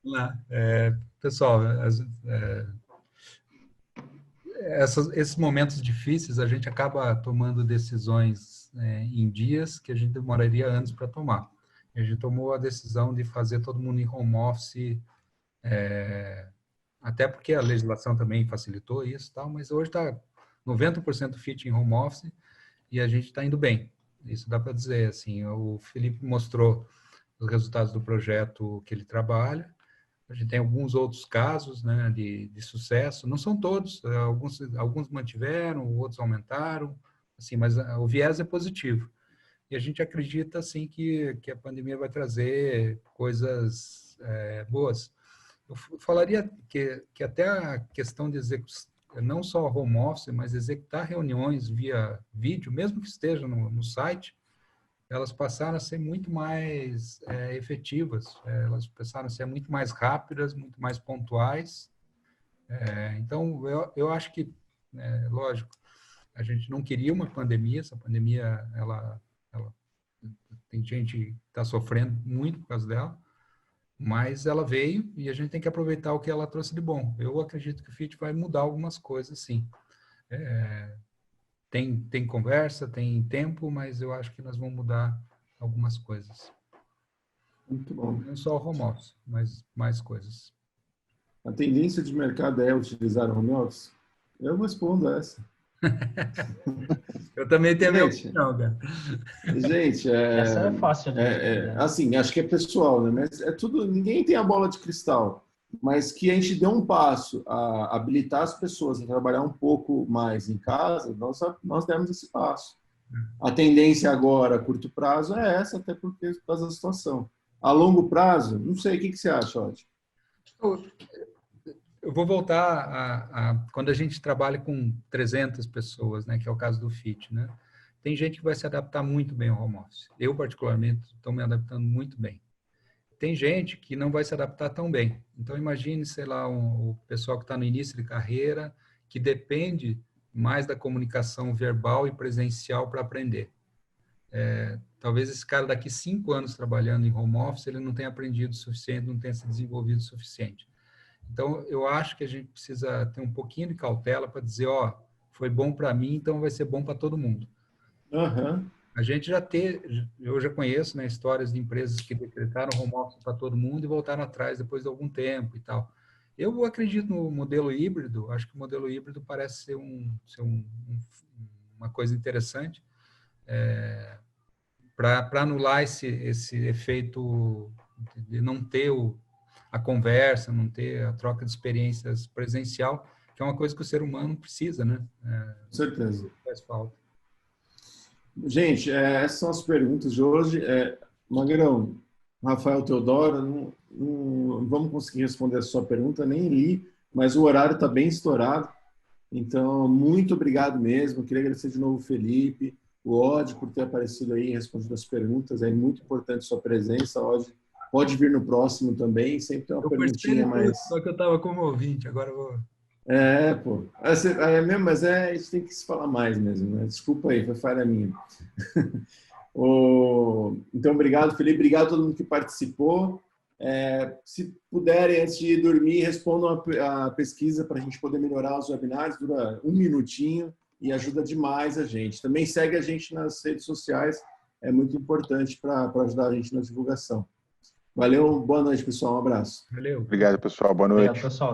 Lá. Pessoal, esses momentos difíceis, a gente acaba tomando decisões em dias que a gente demoraria anos para tomar. A gente tomou a decisão de fazer todo mundo em home office, até porque a legislação também facilitou isso, tal, mas hoje está 90% fit em home office e a gente está indo bem. Isso dá para dizer, assim, o Felipe mostrou os resultados do projeto que ele trabalha. A gente tem alguns outros casos, né, de sucesso. Não são todos, alguns mantiveram, outros aumentaram, assim, mas o viés é positivo. E a gente acredita, assim, que a pandemia vai trazer coisas boas. Eu falaria que até a questão de não só home office, mas executar reuniões via vídeo, mesmo que esteja no site, elas passaram a ser muito mais efetivas, elas passaram a ser muito mais rápidas, muito mais pontuais. Então, eu acho que, lógico, a gente não queria uma pandemia, essa pandemia, ela tem gente que está sofrendo muito por causa dela, mas ela veio e a gente tem que aproveitar o que ela trouxe de bom. Eu acredito que o FIT vai mudar algumas coisas, sim. Tem conversa, tem tempo, mas eu acho que nós vamos mudar algumas coisas. Muito bom. Não só o home office, mas mais coisas. A tendência de mercado é utilizar o home office? Eu respondo essa. Eu também tenho a minha Gente, opinião, cara. gente, Essa é fácil de responder. assim, acho que é pessoal, né? Mas é tudo, ninguém tem a bola de cristal, mas que a gente dê um passo a habilitar as pessoas a trabalhar um pouco mais em casa, nós demos esse passo. A tendência agora, a curto prazo, é essa, até porque por causa da situação. A longo prazo, não sei, o que você acha, Odd? Eu vou voltar quando a gente trabalha com 300 pessoas, né, que é o caso do FIT, né? Tem gente que vai se adaptar muito bem ao home office. Eu, particularmente, estou me adaptando muito bem. Tem gente que não vai se adaptar tão bem. Então, imagine, sei lá, o pessoal que está no início de carreira, que depende mais da comunicação verbal e presencial para aprender. Talvez esse cara daqui 5 anos trabalhando em home office, ele não tenha aprendido o suficiente, não tenha se desenvolvido o suficiente. Então, eu acho que a gente precisa ter um pouquinho de cautela para dizer, ó, foi bom para mim, então vai ser bom para todo mundo. Uhum. A gente eu já conheço, né, histórias de empresas que decretaram home office para todo mundo e voltaram atrás depois de algum tempo e tal. Eu acredito no modelo híbrido, acho que o modelo híbrido parece ser uma coisa interessante para anular esse efeito de não ter a conversa, não ter a troca de experiências presencial, que é uma coisa que o ser humano precisa, né? Com certeza. Faz falta. Gente, essas são as perguntas de hoje. Magrão, Rafael Teodoro, não vamos conseguir responder a sua pergunta, nem li, mas o horário está bem estourado. Então, muito obrigado mesmo. Queria agradecer de novo o Felipe, o Odd, por ter aparecido aí e respondido as perguntas. É muito importante sua presença, Odd. Pode vir no próximo também, sempre tem uma perguntinha mais... Só que eu estava como ouvinte, agora eu vou... Pô. É mesmo, mas isso tem que se falar mais mesmo, né? Desculpa aí, foi falha minha. Então, obrigado, Felipe. Obrigado a todo mundo que participou. Se puderem, antes de dormir, respondam a pesquisa para a gente poder melhorar os webinários. Dura 1 minutinho e ajuda demais a gente. Também segue a gente nas redes sociais. É muito importante para ajudar a gente na divulgação. Valeu, boa noite, pessoal. Um abraço. Valeu. Obrigado, pessoal. Boa noite. Obrigado, pessoal.